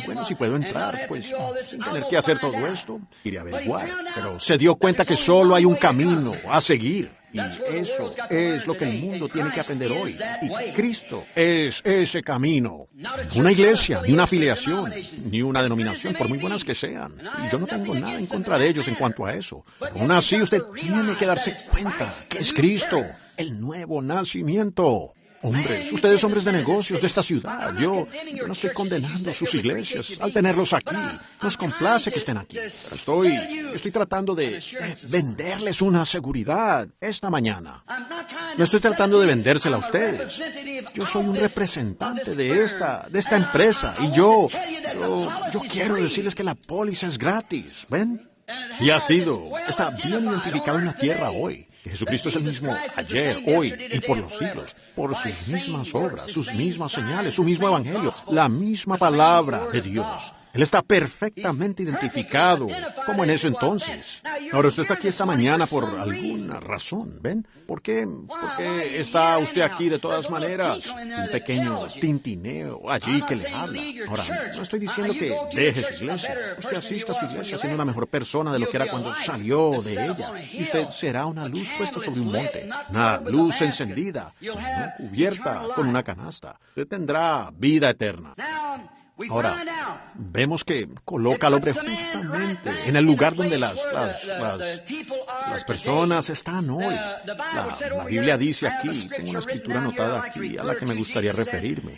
bueno, si puedo entrar, pues sin tener que hacer todo esto, iré a averiguar. Pero se dio cuenta que solo hay un camino a seguir. Y eso es lo que el mundo tiene que aprender hoy. Y Cristo es ese camino. Una iglesia, ni una afiliación, ni una denominación, por muy buenas que sean. Y yo no tengo nada en contra de ellos en cuanto a eso. Pero aún así usted tiene que darse cuenta que es Cristo, el nuevo nacimiento. Hombres, ustedes hombres de negocios de esta ciudad, yo no estoy condenando sus iglesias al tenerlos aquí. Nos complace que estén aquí. Pero estoy tratando de venderles una seguridad esta mañana. No estoy tratando de vendérsela a ustedes. Yo soy un representante de esta empresa y yo quiero decirles que la póliza es gratis, ¿ven? Y está bien identificado en la tierra hoy. Jesucristo es el mismo ayer, hoy y por los siglos, por sus mismas obras, sus mismas señales, su mismo evangelio, la misma palabra de Dios. Él está perfectamente identificado, como en ese entonces. Ahora, usted está aquí esta mañana por alguna razón, ¿ven? ¿Por qué está usted aquí de todas maneras? Un pequeño tintineo allí que le habla. Ahora, no estoy diciendo que deje su iglesia. Usted asista a su iglesia siendo una mejor persona de lo que era cuando salió de ella. Y usted será una luz puesta sobre un monte, una luz encendida, no cubierta con una canasta. Usted tendrá vida eterna. Ahora, vemos que coloca al hombre justamente en el lugar donde las personas están hoy. La Biblia dice aquí, tengo una escritura anotada aquí a la que me gustaría referirme.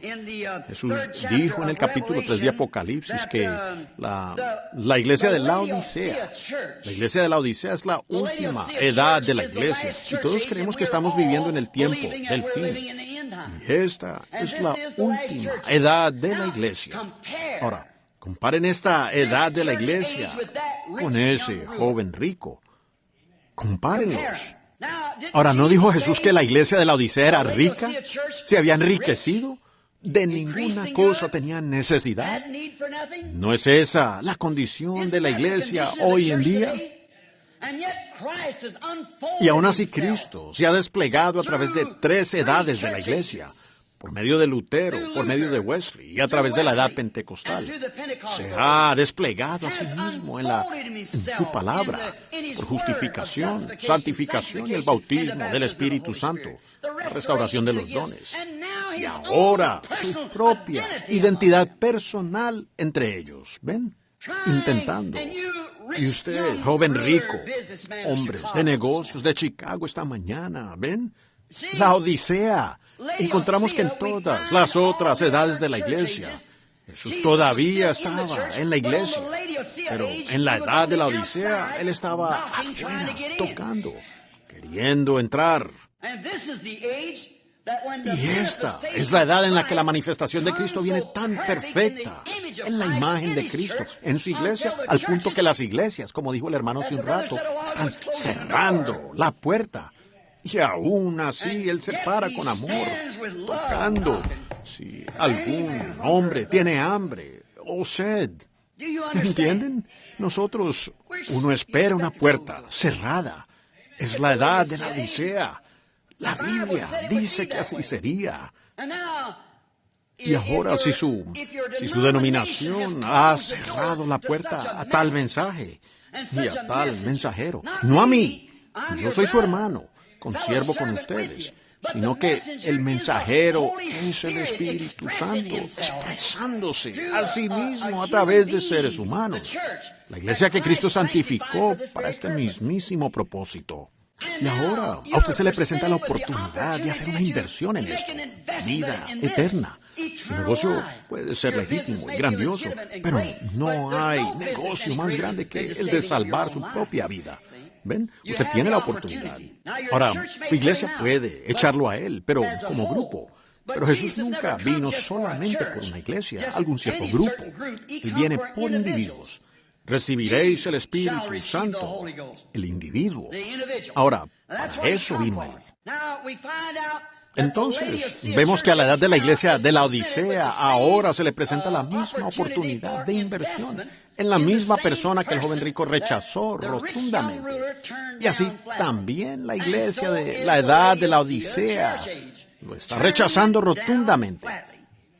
Jesús dijo en el capítulo 3 de Apocalipsis que la iglesia de Laodicea es la última edad de la iglesia. Y todos creemos que estamos viviendo en el tiempo del fin. Y esta es la última edad de la iglesia. Ahora, comparen esta edad de la iglesia con ese joven rico. Compárenlos. Ahora, ¿no dijo Jesús que la iglesia de la Odisea era rica? ¿Se había enriquecido? ¿De ninguna cosa tenían necesidad? ¿No es esa la condición de la iglesia hoy en día? Y aún así Cristo se ha desplegado a través de 3 edades de la iglesia, por medio de Lutero, por medio de Wesley y a través de la edad pentecostal. Se ha desplegado a sí mismo en su palabra, por justificación, santificación y el bautismo del Espíritu Santo, la restauración de los dones. Y ahora su propia identidad personal entre ellos. ¿Ven? Intentando. Y usted, joven rico, hombres de negocios de Chicago esta mañana, ¿ven? La Odisea. Encontramos que en todas las otras edades de la iglesia, Jesús todavía estaba en la iglesia, pero en la edad de la Odisea, Él estaba afuera, tocando, queriendo entrar. Y esta es la edad en la que la manifestación de Cristo viene tan perfecta, en la imagen de Cristo, en su iglesia, al punto que las iglesias, como dijo el hermano hace un rato, están cerrando la puerta. Y aún así Él se para con amor, tocando. Si algún hombre tiene hambre o sed, ¿entienden? Uno espera una puerta cerrada. Es la edad de la Odisea. La Biblia dice que así sería. Y ahora, si su denominación ha cerrado la puerta a tal mensaje y a tal mensajero, no a mí, yo soy su hermano, consiervo con ustedes, sino que el mensajero es el Espíritu Santo, expresándose a sí mismo a través de seres humanos. La iglesia que Cristo santificó para este mismísimo propósito. Y ahora a usted se le presenta la oportunidad de hacer una inversión en esto, vida eterna. Su negocio puede ser legítimo y grandioso, pero no hay negocio más grande que el de salvar su propia vida. ¿Ven? Usted tiene la oportunidad. Ahora, su iglesia puede echarlo a él, pero como grupo. Pero Jesús nunca vino solamente por una iglesia, algún cierto grupo. Él viene por individuos. Recibiréis el Espíritu Santo, el individuo. Ahora, para eso vino Él. Entonces, vemos que a la edad de la iglesia de la Odisea ahora se le presenta la misma oportunidad de inversión en la misma persona que el joven rico rechazó rotundamente. Y así también la iglesia de la edad de la Odisea lo está rechazando rotundamente.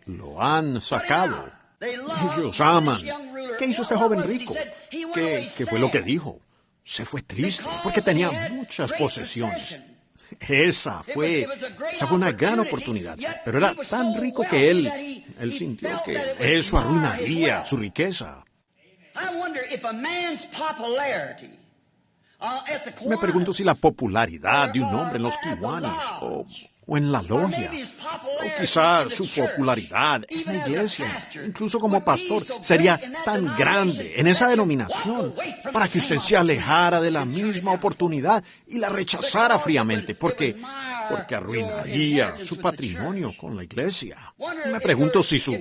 Lo han sacado. Ellos aman. ¿Qué hizo este joven rico? ¿Qué fue lo que dijo? Se fue triste porque tenía muchas posesiones. Esa fue una gran oportunidad, pero era tan rico que él sintió que eso arruinaría su riqueza. Me pregunto si la popularidad de un hombre en los Kiwanis o en la logia, o quizá su popularidad en la iglesia, incluso como pastor, sería tan grande en esa denominación para que usted se alejara de la misma oportunidad y la rechazara fríamente, porque arruinaría su patrimonio con la iglesia. Me pregunto si su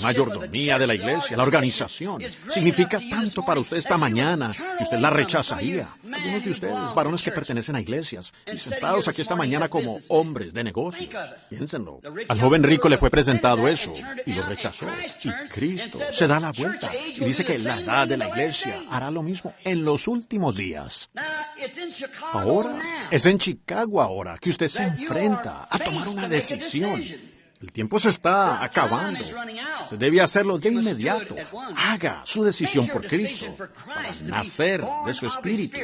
mayordomía de la iglesia, la organización, significa tanto para usted esta mañana y usted la rechazaría. Algunos de ustedes, varones que pertenecen a iglesias, y sentados aquí esta mañana como hombres de negocios, piénsenlo. Al joven rico le fue presentado eso y lo rechazó. Y Cristo se da la vuelta y dice que la edad de la iglesia hará lo mismo en los últimos días. Ahora, es en Chicago ahora que usted se enfrenta a tomar una decisión. El tiempo se está acabando. Usted debe hacerlo de inmediato. Haga su decisión por Cristo, para nacer de su espíritu.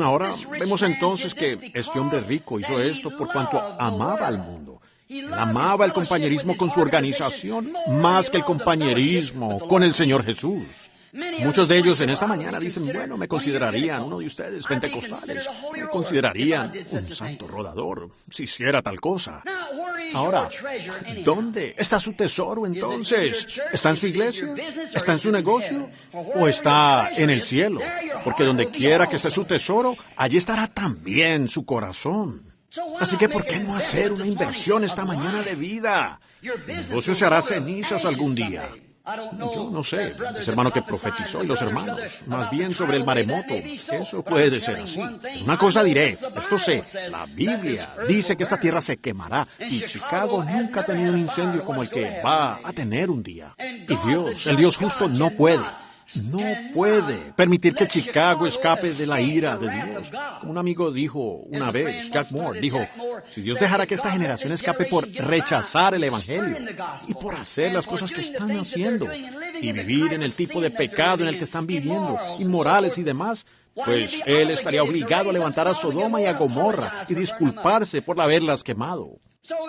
Ahora vemos entonces que este hombre rico hizo esto por cuanto amaba al mundo. Él amaba el compañerismo con su organización más que el compañerismo con el Señor Jesús. Muchos de ellos en esta mañana dicen, bueno, me considerarían uno de ustedes pentecostales, me considerarían un santo rodador, si hiciera tal cosa. Ahora, ¿dónde está su tesoro entonces? ¿Está en su iglesia? ¿Está en su negocio? ¿O está en el cielo? Porque donde quiera que esté su tesoro, allí estará también su corazón. Así que, ¿por qué no hacer una inversión esta mañana de vida? Su negocio se hará cenizas algún día. Yo no sé, ese hermano que profetizó y los hermanos, más bien sobre el maremoto. Eso puede ser así. Una cosa diré, esto sé, la Biblia dice que esta tierra se quemará y Chicago nunca ha tenido un incendio como el que va a tener un día. Y Dios, el Dios justo, no puede permitir que Chicago escape de la ira de Dios. Como un amigo dijo una vez, Jack Moore, dijo, si Dios dejara que esta generación escape por rechazar el Evangelio y por hacer las cosas que están haciendo y vivir en el tipo de pecado en el que están viviendo, inmorales y demás, pues Él estaría obligado a levantar a Sodoma y a Gomorra y disculparse por haberlas quemado.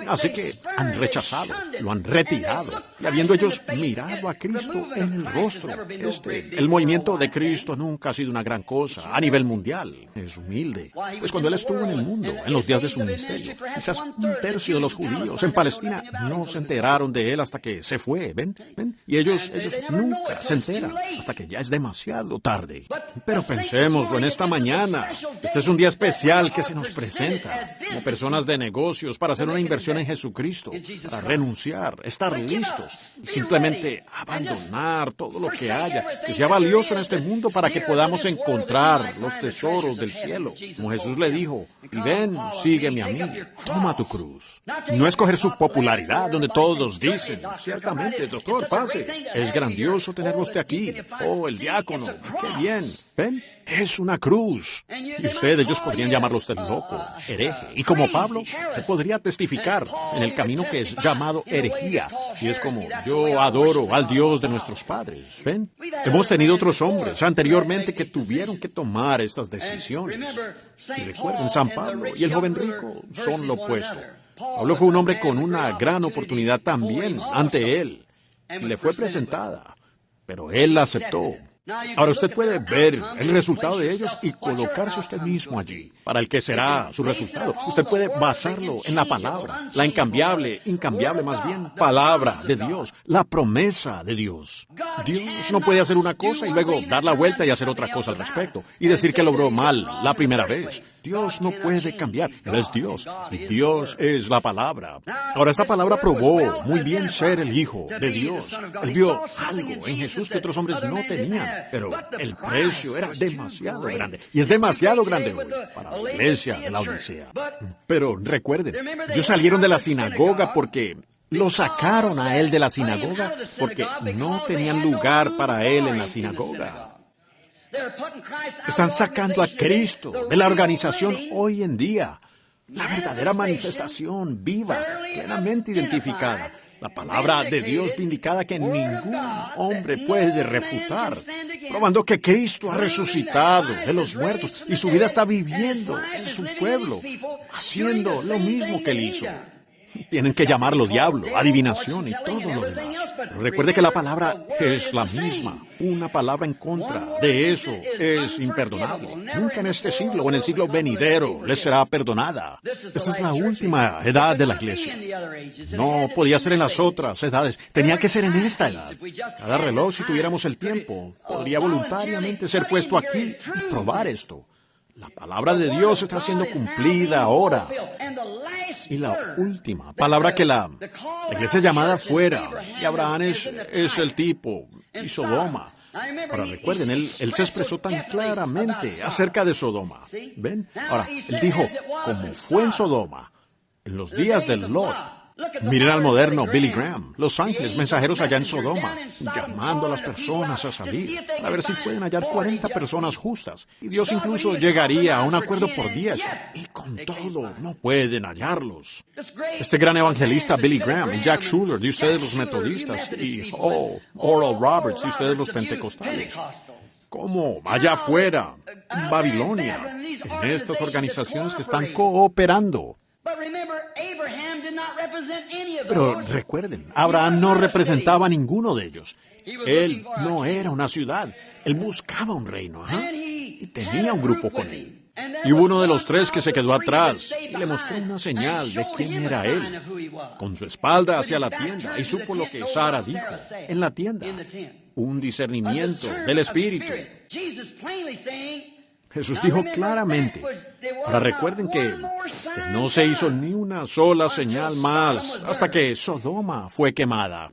Así que han rechazado, lo han retirado, y habiendo ellos mirado a Cristo en el rostro. El movimiento de Cristo nunca ha sido una gran cosa a nivel mundial. Es humilde. Pues cuando Él estuvo en el mundo, en los días de su ministerio, quizás 1/3 de los judíos en Palestina no se enteraron de Él hasta que se fue, ¿ven? Y ellos nunca se enteran hasta que ya es demasiado tarde. Pero pensémoslo en esta mañana. Este es un día especial que se nos presenta como personas de negocios para hacer una inversión en Jesucristo, para renunciar, estar listos y simplemente abandonar todo lo que haya, que sea valioso en este mundo para que podamos encontrar los tesoros del cielo. Como Jesús le dijo, y ven, sígueme a mí, toma tu cruz. No escoger su popularidad donde todos dicen, ciertamente, doctor, pase, es grandioso tenerlo usted aquí. Oh, el diácono, qué bien. ¿Ven? Es una cruz. Y ellos podrían llamarlo usted loco, hereje. Y como Pablo, se podría testificar en el camino que es llamado herejía. Si es como, yo adoro al Dios de nuestros padres. ¿Ven? Hemos tenido otros hombres anteriormente que tuvieron que tomar estas decisiones. Y recuerden, San Pablo y el joven rico son lo opuesto. Pablo fue un hombre con una gran oportunidad también ante él. Y le fue presentada. Pero él la aceptó. Ahora usted puede ver el resultado de ellos y colocarse usted mismo allí para el que será su resultado. Usted puede basarlo en la palabra, la incambiable más bien, palabra de Dios, la promesa de Dios. Dios no puede hacer una cosa y luego dar la vuelta y hacer otra cosa al respecto y decir que logró mal la primera vez. Dios no puede cambiar. Él es Dios y Dios es la palabra. Ahora esta palabra probó muy bien ser el Hijo de Dios. Él vio algo en Jesús que otros hombres no tenían. Pero el precio era demasiado grande, y es demasiado grande hoy para la iglesia de la Odisea. Pero recuerden, ellos salieron de la sinagoga porque lo sacaron a él de la sinagoga, porque no tenían lugar para él en la sinagoga. Están sacando a Cristo de la organización hoy en día. La verdadera manifestación viva, plenamente identificada. La palabra de Dios vindicada que ningún hombre puede refutar, probando que Cristo ha resucitado de los muertos y su vida está viviendo en su pueblo, haciendo lo mismo que él hizo. Tienen que llamarlo diablo, adivinación y todo lo demás. Pero recuerde que la palabra es la misma. Una palabra en contra de eso es imperdonable. Nunca en este siglo o en el siglo venidero les será perdonada. Esta es la última edad de la iglesia. No podía ser en las otras edades. Tenía que ser en esta edad. Cada reloj, si tuviéramos el tiempo, podría voluntariamente ser puesto aquí y probar esto. La palabra de Dios está siendo cumplida ahora. Y la última palabra que la iglesia llamada fuera, y Abraham es el tipo, y Sodoma. Ahora recuerden, él se expresó tan claramente acerca de Sodoma. ¿Ven? Ahora, él dijo, como fue en Sodoma, en los días de Lot. Miren al moderno Billy Graham, los ángeles mensajeros allá en Sodoma, llamando a las personas a salir, a ver si pueden hallar 40 personas justas. Y Dios incluso llegaría a un acuerdo por 10, y con todo no pueden hallarlos. Este gran evangelista Billy Graham y Jack Shuler de ustedes los metodistas, y Oral Roberts de ustedes los pentecostales. ¿Cómo? Allá afuera, en Babilonia, en estas organizaciones que están cooperando. Pero recuerden, Abraham no representaba a ninguno de ellos. Él no era una ciudad. Él buscaba un reino, y tenía un grupo con él. Y hubo uno de los tres que se quedó atrás y le mostró una señal de quién era él, con su espalda hacia la tienda, y supo lo que Sara dijo en la tienda, un discernimiento del Espíritu. Jesús dijo claramente, ahora recuerden que no se hizo ni una sola señal más hasta que Sodoma fue quemada.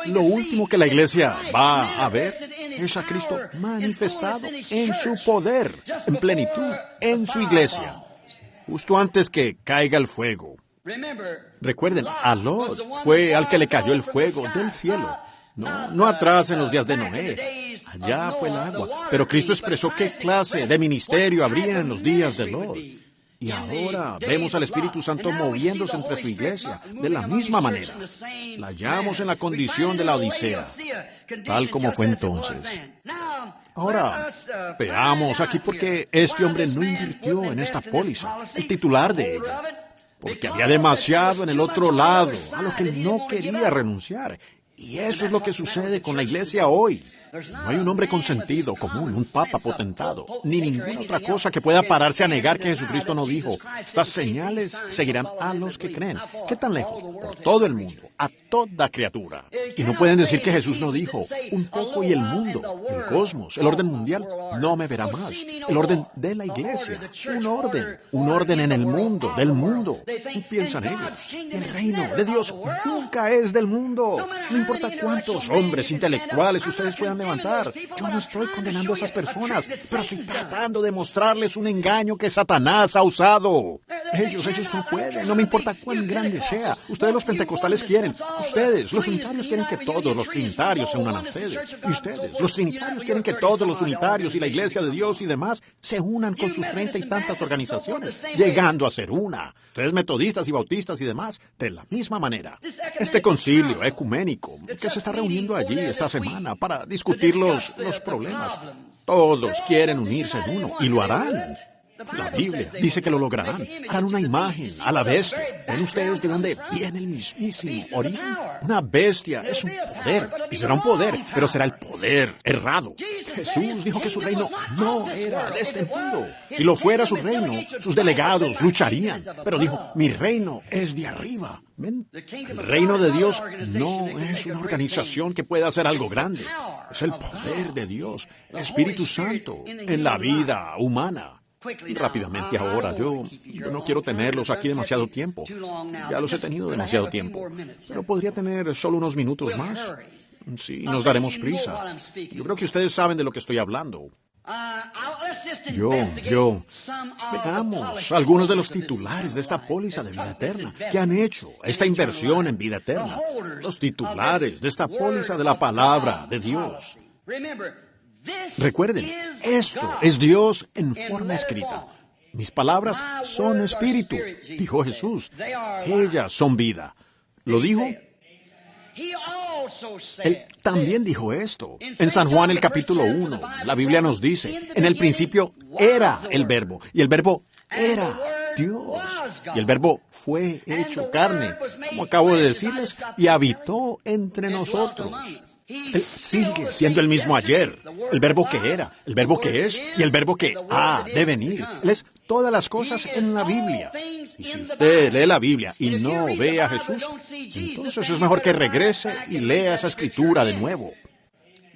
Lo último que la iglesia va a ver es a Cristo manifestado en su poder, en plenitud, en su iglesia, justo antes que caiga el fuego. Recuerden, a Lot fue al que le cayó el fuego del cielo. No atrás en los días de Noé. Allá fue el agua. Pero Cristo expresó qué clase de ministerio habría en los días de Lot. Y ahora vemos al Espíritu Santo moviéndose entre su iglesia de la misma manera. La hallamos en la condición de la Odisea, tal como fue entonces. Ahora, veamos aquí por qué este hombre no invirtió en esta póliza, el titular de ella. Porque había demasiado en el otro lado, a lo que él no quería renunciar. Y eso es lo que sucede con la iglesia hoy. No hay un hombre con sentido común, un papa potentado, ni ninguna otra cosa que pueda pararse a negar que Jesucristo no dijo, estas señales seguirán a los que creen. ¿Qué tan lejos? Por todo el mundo, a toda criatura. Y no pueden decir que Jesús no dijo, un poco y el mundo, el cosmos, el orden mundial, no me verá más. El orden de la iglesia, un orden en el mundo, del mundo. Piensan ellos, el reino de Dios nunca es del mundo. No importa cuántos hombres intelectuales ustedes puedan levantar. Yo no estoy condenando a esas personas, pero estoy tratando de mostrarles un engaño que Satanás ha usado. Ellos no pueden, no me importa cuán grande sea. Ustedes los pentecostales quieren, ustedes los unitarios quieren que todos los trinitarios se unan a ustedes. Y ustedes, los trinitarios, quieren que todos los unitarios y la iglesia de Dios y demás se unan con sus 30 y tantas organizaciones, llegando a ser una. Ustedes metodistas y bautistas y demás, de la misma manera. Este concilio ecuménico que se está reuniendo allí esta semana para discutir los problemas. Todos quieren unirse en uno y lo harán. La Biblia dice que lo lograrán. Harán una imagen a la bestia. ¿Ven ustedes de dónde viene el mismísimo origen? Una bestia es un poder, y será un poder, pero será el poder errado. Jesús dijo que su reino no era de este mundo. Si lo fuera su reino, sus delegados lucharían. Pero dijo, mi reino es de arriba. ¿Ven? El reino de Dios no es una organización que pueda hacer algo grande. Es el poder de Dios, el Espíritu Santo, en la vida humana. Rápidamente ahora, yo no quiero tenerlos aquí demasiado tiempo. Ya los he tenido demasiado tiempo. Pero podría tener solo unos minutos más. Sí, nos daremos prisa. Yo creo que ustedes saben de lo que estoy hablando. Veamos algunos de los titulares de esta póliza de vida eterna que han hecho esta inversión en vida eterna. Los titulares de esta póliza de la palabra de Dios. Recuerden, esto es Dios en forma escrita. Mis palabras son espíritu, dijo Jesús. Ellas son vida. ¿Lo dijo? Él también dijo esto. En San Juan el capítulo 1, la Biblia nos dice, en el principio era el Verbo, y el Verbo era Dios, y el Verbo fue hecho carne, como acabo de decirles, y habitó entre nosotros. Él sigue siendo el mismo ayer, el Verbo que era, el Verbo que es y el Verbo que ha de venir. Él es todas las cosas en la Biblia. Y si usted lee la Biblia y no ve a Jesús, entonces es mejor que regrese y lea esa escritura de nuevo.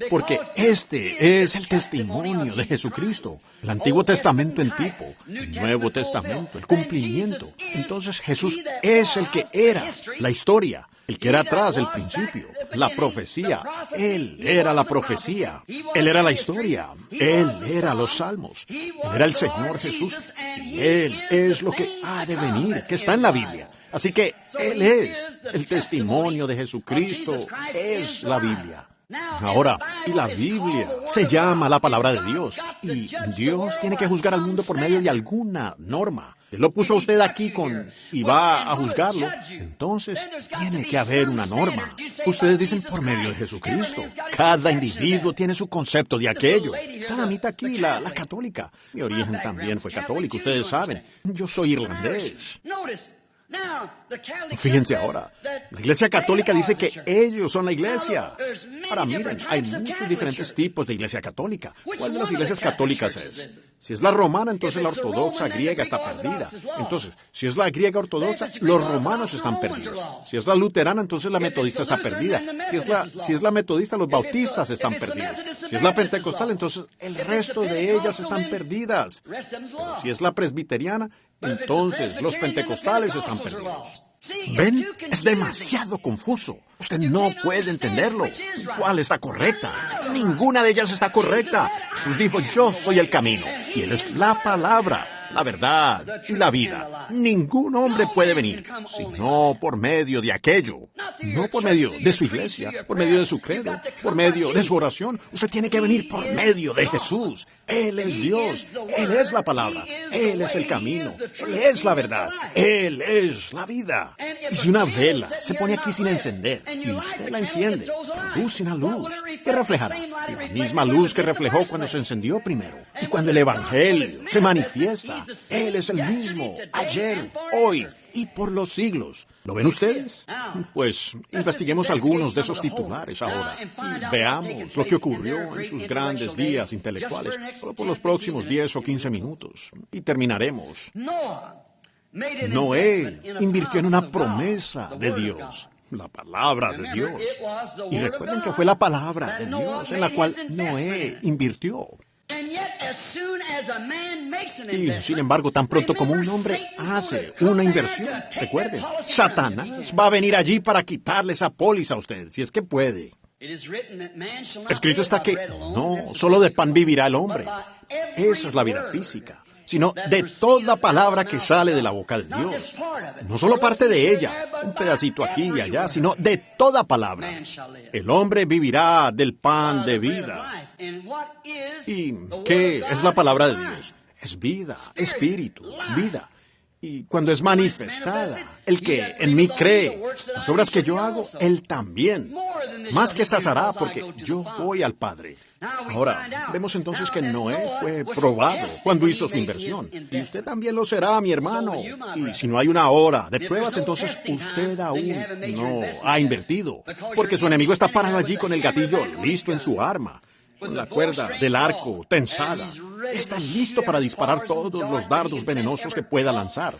Porque este es el testimonio de Jesucristo, el Antiguo Testamento en tipo, el Nuevo Testamento, el cumplimiento. Entonces Jesús es el que era, la historia, el que era atrás del principio, la profecía. Él era la profecía, Él era la historia, Él era los salmos, Él era el Señor Jesús, y Él es lo que ha de venir, que está en la Biblia. Así que Él es el testimonio de Jesucristo, es la Biblia. Ahora, y la Biblia se llama la palabra de Dios, y Dios tiene que juzgar al mundo por medio de alguna norma. Él lo puso a usted aquí y va a juzgarlo, entonces tiene que haber una norma. Ustedes dicen por medio de Jesucristo. Cada individuo tiene su concepto de aquello. Esta damita aquí, la católica. Mi origen también fue católico, ustedes saben. Yo soy irlandés. Fíjense ahora, la Iglesia Católica dice que ellos son la Iglesia. Ahora miren, hay muchos diferentes tipos de Iglesia Católica. ¿Cuál de las iglesias católicas es? Si es la romana, entonces la ortodoxa griega está perdida. Entonces, si es la griega ortodoxa, los romanos están perdidos. Si es la luterana, entonces la metodista está perdida. Si es la metodista, los bautistas están perdidos. Si es la pentecostal, entonces el resto de ellas están perdidas. Pero si es la presbiteriana, entonces los pentecostales están perdidos. ¿Ven? Es demasiado confuso. Usted no puede entenderlo. ¿Cuál está correcta? Ninguna de ellas está correcta. Jesús dijo, yo soy el camino, y Él es la palabra, la verdad y la vida. Ningún hombre puede venir, sino por medio de aquello. No por medio de su iglesia, por medio de su credo, por medio de su oración. Usted tiene que venir por medio de Jesús. Él es Dios, Él es la palabra, Él es el camino, Él es la verdad, Él es la vida. Y si una vela se pone aquí sin encender y usted la enciende, produce una luz que reflejará la misma luz que reflejó cuando se encendió primero. Y cuando el Evangelio se manifiesta, Él es el mismo, ayer, hoy y por los siglos. ¿Lo ven ustedes? Pues investiguemos algunos de esos titulares ahora y veamos lo que ocurrió en sus grandes días intelectuales, solo por los próximos 10 o 15 minutos. Y terminaremos. Noé invirtió en una promesa de Dios, la palabra de Dios. Y recuerden que fue la palabra de Dios en la cual Noé invirtió. Y, sin embargo, tan pronto como un hombre hace una inversión, recuerden, Satanás va a venir allí para quitarle esa póliza a usted, si es que puede. Escrito está que no solo de pan vivirá el hombre. Esa es la vida física, sino de toda palabra que sale de la boca de Dios. No solo parte de ella, un pedacito aquí y allá, sino de toda palabra. El hombre vivirá del pan de vida. ¿Y qué es la palabra de Dios? Es vida, espíritu, vida. Y cuando es manifestada, el que en mí cree, las obras que yo hago, él también. Más que estas hará, porque yo voy al Padre. Ahora, vemos entonces que Noé fue probado cuando hizo su inversión. Y usted también lo será, mi hermano. Y si no hay una hora de pruebas, entonces usted aún no ha invertido. Porque su enemigo está parado allí con el gatillo listo en su arma, con la cuerda del arco tensada. Está listo para disparar todos los dardos venenosos que pueda lanzar.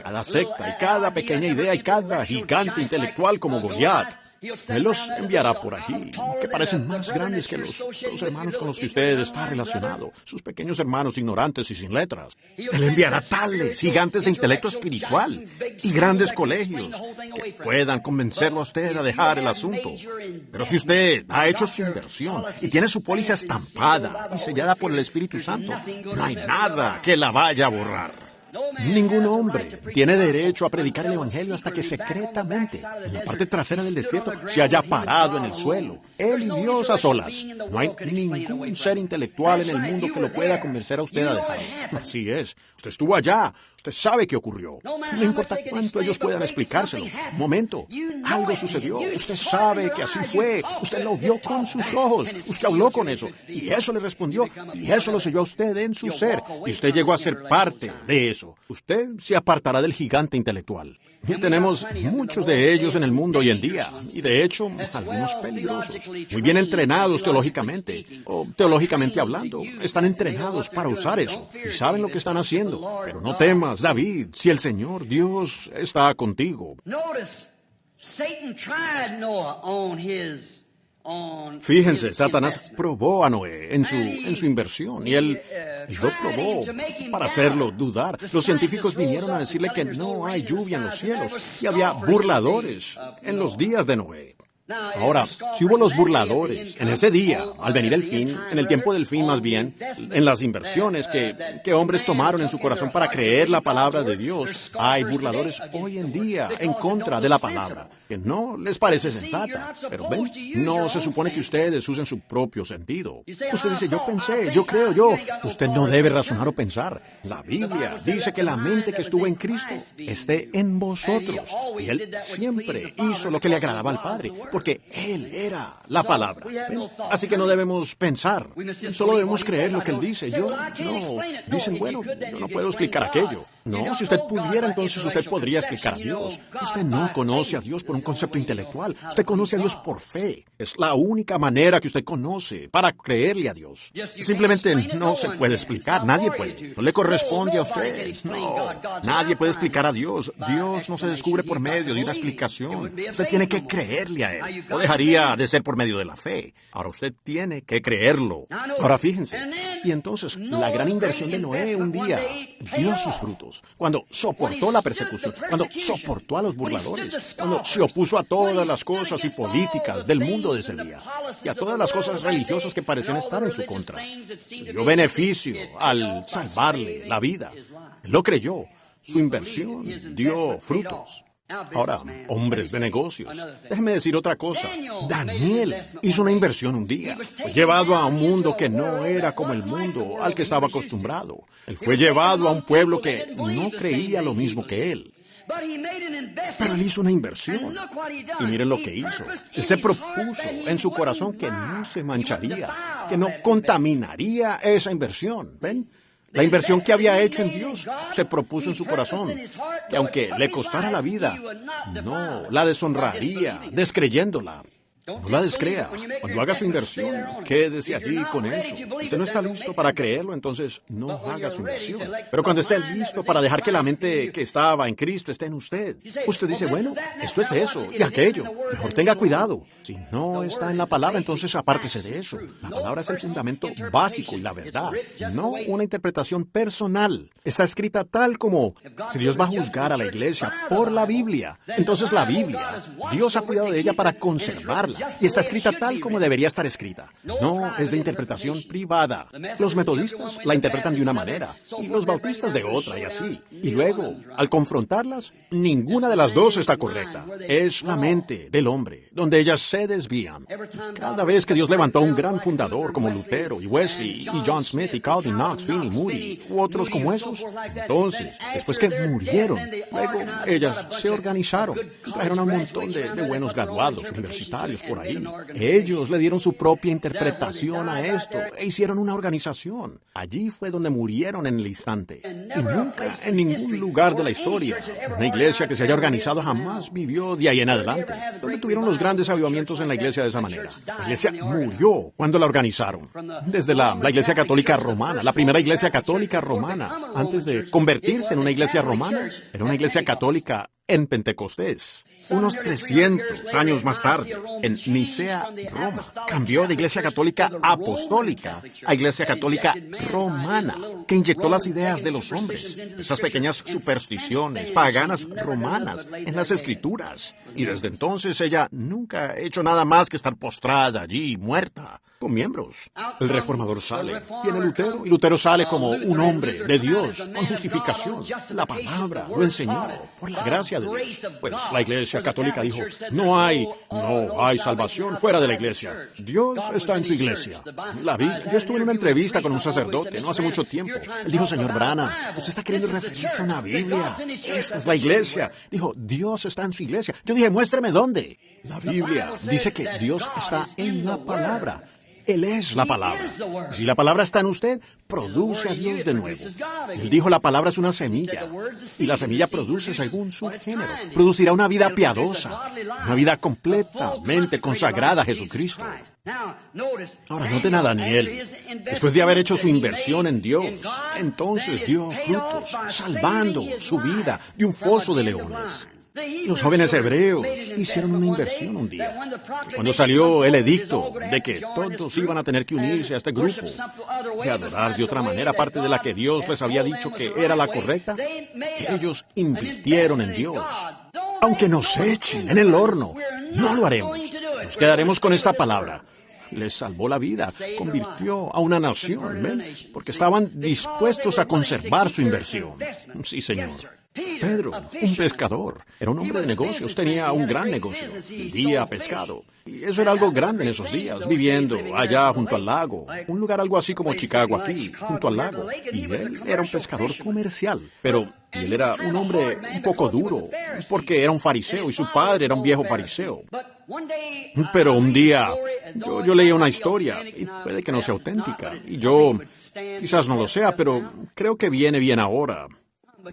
Cada secta y cada pequeña idea y cada gigante intelectual como Goliat. Él los enviará por allí, que parecen más grandes que los hermanos con los que usted está relacionado, sus pequeños hermanos ignorantes y sin letras. Él enviará tales gigantes de intelecto espiritual y grandes colegios que puedan convencerlo a usted a dejar el asunto. Pero si usted ha hecho su inversión y tiene su póliza estampada y sellada por el Espíritu Santo, no hay nada que la vaya a borrar. Ningún hombre tiene derecho a predicar el Evangelio hasta que secretamente, en la parte trasera del desierto, se haya parado en el suelo, él y Dios a solas. No hay ningún ser intelectual en el mundo que lo pueda convencer a usted a dejarlo. Así es. Usted estuvo allá. Usted sabe qué ocurrió. No importa cuánto ellos puedan explicárselo. Un momento. Algo sucedió. Usted sabe que así fue. Usted lo vio con sus ojos. Usted habló con eso. Y eso le respondió. Y eso lo selló a usted en su ser. Y usted llegó a ser parte de eso. Usted se apartará del gigante intelectual. Y tenemos muchos de ellos en el mundo hoy en día, y de hecho, algunos peligrosos, muy bien entrenados teológicamente, o teológicamente hablando, están entrenados para usar eso, y saben lo que están haciendo. Pero no temas, David, si el Señor Dios está contigo. Fíjense, Satanás probó a Noé en su inversión, y él lo probó para hacerlo dudar. Los científicos vinieron a decirle que no hay lluvia en los cielos, y había burladores en los días de Noé. Ahora, si hubo los burladores en ese día, al venir el fin, en el tiempo del fin más bien, en las inversiones que hombres tomaron en su corazón para creer la palabra de Dios, hay burladores hoy en día en contra de la palabra, que no les parece sensata. Pero ven, no se supone que ustedes usen su propio sentido. Usted dice, yo pensé, yo creo, yo. Usted no debe razonar o pensar. La Biblia dice que la mente que estuvo en Cristo esté en vosotros. Y Él siempre hizo lo que le agradaba al Padre, porque Él era la palabra. ¿Ven? Así que no debemos pensar, solo debemos creer lo que Él dice. Dicen, bueno, yo no puedo explicar aquello. No, si usted pudiera, entonces usted podría explicar a Dios. Usted no conoce a Dios por un concepto intelectual. Usted conoce a Dios por fe. Es la única manera que usted conoce para creerle a Dios. Simplemente no se puede explicar. Nadie puede. No le corresponde a usted. No, nadie puede explicar a Dios. Dios no se descubre por medio de una explicación. Usted tiene que creerle a Él. No dejaría de ser por medio de la fe. Ahora usted tiene que creerlo. Ahora fíjense. Y entonces la gran inversión de Noé un día dio sus frutos. Cuando soportó la persecución, cuando soportó a los burladores, cuando se opuso a todas las cosas y políticas del mundo de ese día y a todas las cosas religiosas que parecían estar en su contra. Dio beneficio al salvarle la vida. Él lo creyó. Su inversión dio frutos. Ahora, hombres de negocios, déjeme decir otra cosa. Daniel hizo una inversión un día. Fue llevado a un mundo que no era como el mundo al que estaba acostumbrado. Él fue llevado a un pueblo que no creía lo mismo que él. Pero él hizo una inversión. Y miren lo que hizo. Él se propuso en su corazón que no se mancharía, que no contaminaría esa inversión. ¿Ven? La inversión que había hecho en Dios se propuso en su corazón, que aunque le costara la vida, no la deshonraría descreyéndola. No la descrea. Cuando haga su inversión, quédese allí con eso. Usted no está listo para creerlo, entonces no haga su inversión. Pero cuando esté listo para dejar que la mente que estaba en Cristo esté en usted, usted dice, bueno, esto es eso y aquello. Mejor tenga cuidado. Si no está en la palabra, entonces apártese de eso. La palabra es el fundamento básico y la verdad, no una interpretación personal. Está escrita tal como, si Dios va a juzgar a la iglesia por la Biblia, entonces la Biblia, Dios ha cuidado de ella para conservarla. y está escrita tal como debería estar escrita. No es de interpretación privada. Los metodistas la interpretan de una manera y los bautistas de otra y así. Y luego, al confrontarlas, ninguna de las dos está correcta. Es la mente del hombre, donde ellas se desvían. Cada vez que Dios levantó a un gran fundador como Lutero y Wesley y John Smith y Calvin, Knox, Finney, Moody u otros como esos, entonces, después que murieron, luego ellas se organizaron y trajeron a un montón de buenos graduados universitarios por ahí. Ellos le dieron su propia interpretación a esto e hicieron una organización. Allí fue donde murieron en el instante. Y nunca en ningún lugar de la historia una iglesia que se haya organizado jamás vivió de ahí en adelante, donde tuvieron los grandes avivamientos en la iglesia de esa manera. La iglesia murió cuando la organizaron. Desde la iglesia católica romana, la primera iglesia católica romana, antes de convertirse en una iglesia romana, era una iglesia católica en Pentecostés. Unos 300 años más tarde, en Nicea, Roma, cambió de iglesia católica apostólica a iglesia católica romana, que inyectó las ideas de los hombres, esas pequeñas supersticiones paganas romanas en las escrituras. Y desde entonces ella nunca ha hecho nada más que estar postrada allí, muerta, con miembros. El reformador sale, viene Lutero, y Lutero sale como un hombre de Dios, con justificación. La palabra lo enseñó, por la gracia de Dios. Pues la iglesia católica dijo, no hay salvación fuera de la iglesia. Dios está en su iglesia. Yo estuve en una entrevista con un sacerdote no hace mucho tiempo. Él dijo, señor Branham, usted está queriendo referirse a una Biblia. Esta es la iglesia. Dijo, Dios está en su iglesia. Yo dije, muéstreme dónde. La Biblia dice que Dios está en la palabra. Él es la palabra. Si la palabra está en usted, produce a Dios de nuevo. Él dijo, la palabra es una semilla, y la semilla produce según su género. Producirá una vida piadosa, una vida completamente consagrada a Jesucristo. Ahora, noten a Daniel. Después de haber hecho su inversión en Dios, entonces dio frutos, salvando su vida de un foso de leones. Los jóvenes hebreos hicieron una inversión un día. Cuando salió el edicto de que todos iban a tener que unirse a este grupo y adorar de otra manera, aparte de la que Dios les había dicho que era la correcta, ellos invirtieron en Dios. Aunque nos echen en el horno, no lo haremos. Nos quedaremos con esta palabra. Les salvó la vida, convirtió a una nación, ¿ven? Porque estaban dispuestos a conservar su inversión. Sí, señor. Pedro, un pescador, era un hombre de negocios, tenía un gran negocio, vendía pescado. Y eso era algo grande en esos días, viviendo allá junto al lago, un lugar algo así como Chicago aquí, junto al lago. Y él era un pescador comercial, pero él era un hombre un poco duro, porque era un fariseo y su padre era un viejo fariseo. Pero un día yo leí una historia, y puede que no sea auténtica, y yo quizás no lo sea, pero creo que viene bien ahora.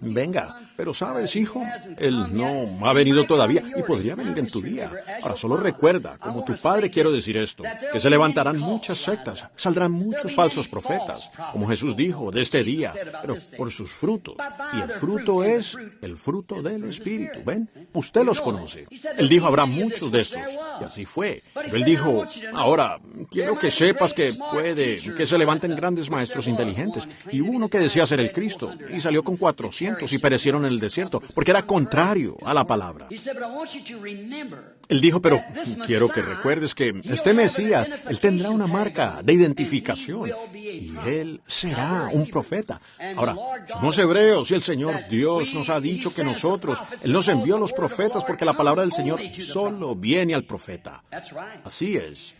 Venga, pero sabes, hijo, él no ha venido todavía y podría venir en tu día. Ahora solo recuerda, como tu padre quiero decir esto, que se levantarán muchas sectas, saldrán muchos falsos profetas, como Jesús dijo de este día, pero por sus frutos. Y el fruto es el fruto del Espíritu, ¿ven? Usted los conoce. Él dijo, habrá muchos de estos, y así fue. Pero él dijo, ahora, quiero que sepas que puede que se levanten grandes maestros inteligentes. Y hubo uno que decía ser el Cristo, y salió con 400 y perecieron en el desierto, porque era contrario a la palabra. Él dijo, pero quiero que recuerdes que este Mesías, él tendrá una marca de identificación, y él será un profeta. Ahora, somos hebreos, y el Señor Dios nos ha dicho que nosotros, él nos envió a los profetas, porque la palabra del Señor solo viene al profeta. Así es.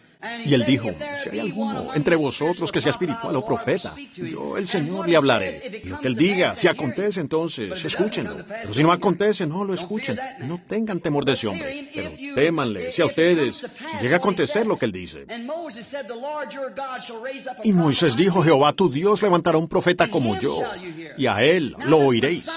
Y él dijo, si hay alguno entre vosotros que sea espiritual o profeta, yo, el Señor, le hablaré. Lo que él diga, si acontece, entonces, escúchenlo. Pero si no acontece, no lo escuchen. No tengan temor de ese hombre, pero témanle, si a ustedes, si llega a acontecer lo que él dice. Y Moisés dijo, Jehová tu Dios levantará un profeta como yo, y a él lo oiréis.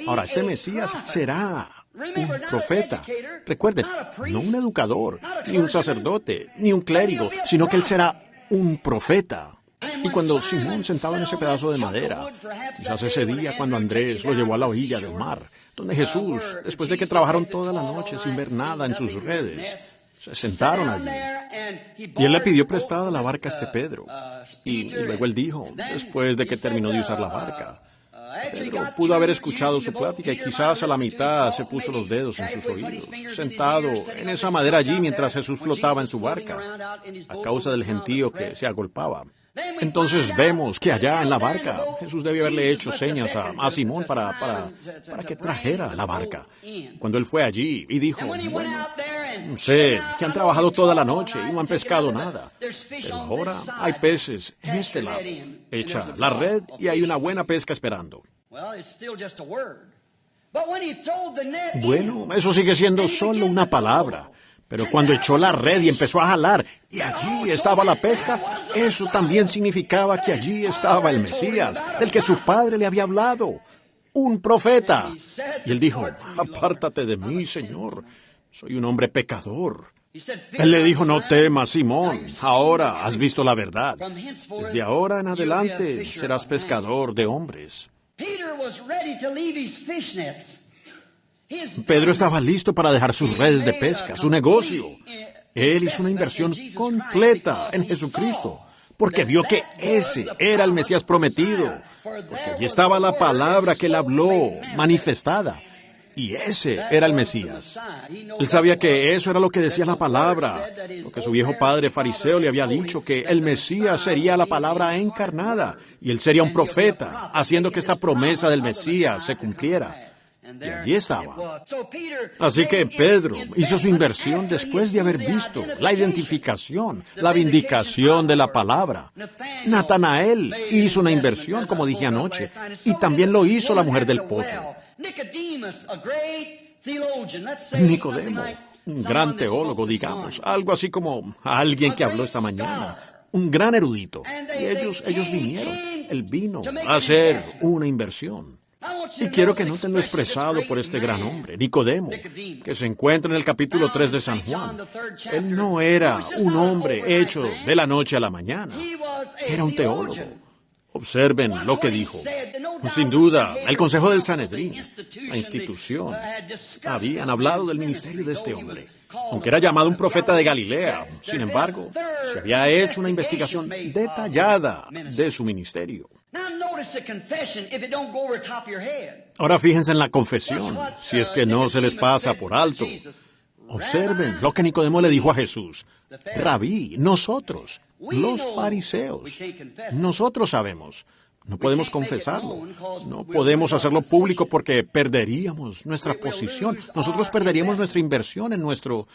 Ahora, este Mesías será un profeta. Recuerden, no un educador, ni un sacerdote, ni un clérigo, sino que él será un profeta. Y cuando Simón, sentado en ese pedazo de madera, quizás ese día cuando Andrés lo llevó a la orilla del mar, donde Jesús, después de que trabajaron toda la noche sin ver nada en sus redes, se sentaron allí. Y él le pidió prestada la barca a este Pedro. Y luego él dijo, después de que terminó de usar la barca, Pedro pudo haber escuchado su plática y quizás a la mitad se puso los dedos en sus oídos, sentado en esa madera allí mientras Jesús flotaba en su barca, a causa del gentío que se agolpaba. Entonces vemos que allá en la barca Jesús debió haberle hecho señas a Simón para que trajera la barca. Cuando él fue allí y dijo, bueno, sé que han trabajado toda la noche y no han pescado nada, pero ahora hay peces en este lado. Echa la red y hay una buena pesca esperando. Bueno, eso sigue siendo solo una palabra. Pero cuando echó la red y empezó a jalar, y allí estaba la pesca, eso también significaba que allí estaba el Mesías, del que su padre le había hablado, un profeta. Y él dijo, apártate de mí, Señor, soy un hombre pecador. Él le dijo, no temas, Simón, ahora has visto la verdad. Desde ahora en adelante serás pescador de hombres. Pedro estaba listo para dejar sus redes de pesca, su negocio. Él hizo una inversión completa en Jesucristo, porque vio que ese era el Mesías prometido, porque allí estaba la palabra que él habló, manifestada, y ese era el Mesías. Él sabía que eso era lo que decía la palabra, lo que su viejo padre fariseo le había dicho, que el Mesías sería la palabra encarnada, y él sería un profeta, haciendo que esta promesa del Mesías se cumpliera. Y allí estaba. Así que Pedro hizo su inversión después de haber visto la identificación, la vindicación de la palabra. Natanael hizo una inversión, como dije anoche, y también lo hizo la mujer del pozo. Nicodemo, un gran teólogo, digamos, algo así como alguien que habló esta mañana, un gran erudito. Y ellos vinieron, él vino a hacer una inversión. Y quiero que noten lo expresado por este gran hombre, Nicodemo, que se encuentra en el capítulo 3 de San Juan. Él no era un hombre hecho de la noche a la mañana, era un teólogo. Observen lo que dijo. Sin duda, el Consejo del Sanedrín, la institución, habían hablado del ministerio de este hombre. Aunque era llamado un profeta de Galilea, sin embargo, se había hecho una investigación detallada de su ministerio. Ahora fíjense en la confesión, si es que no se les pasa por alto. Observen lo que Nicodemo le dijo a Jesús. Rabí, nosotros, los fariseos, nosotros sabemos. No podemos confesarlo. No podemos hacerlo público porque perderíamos nuestra posición. Nosotros perderíamos nuestra inversión en nuestro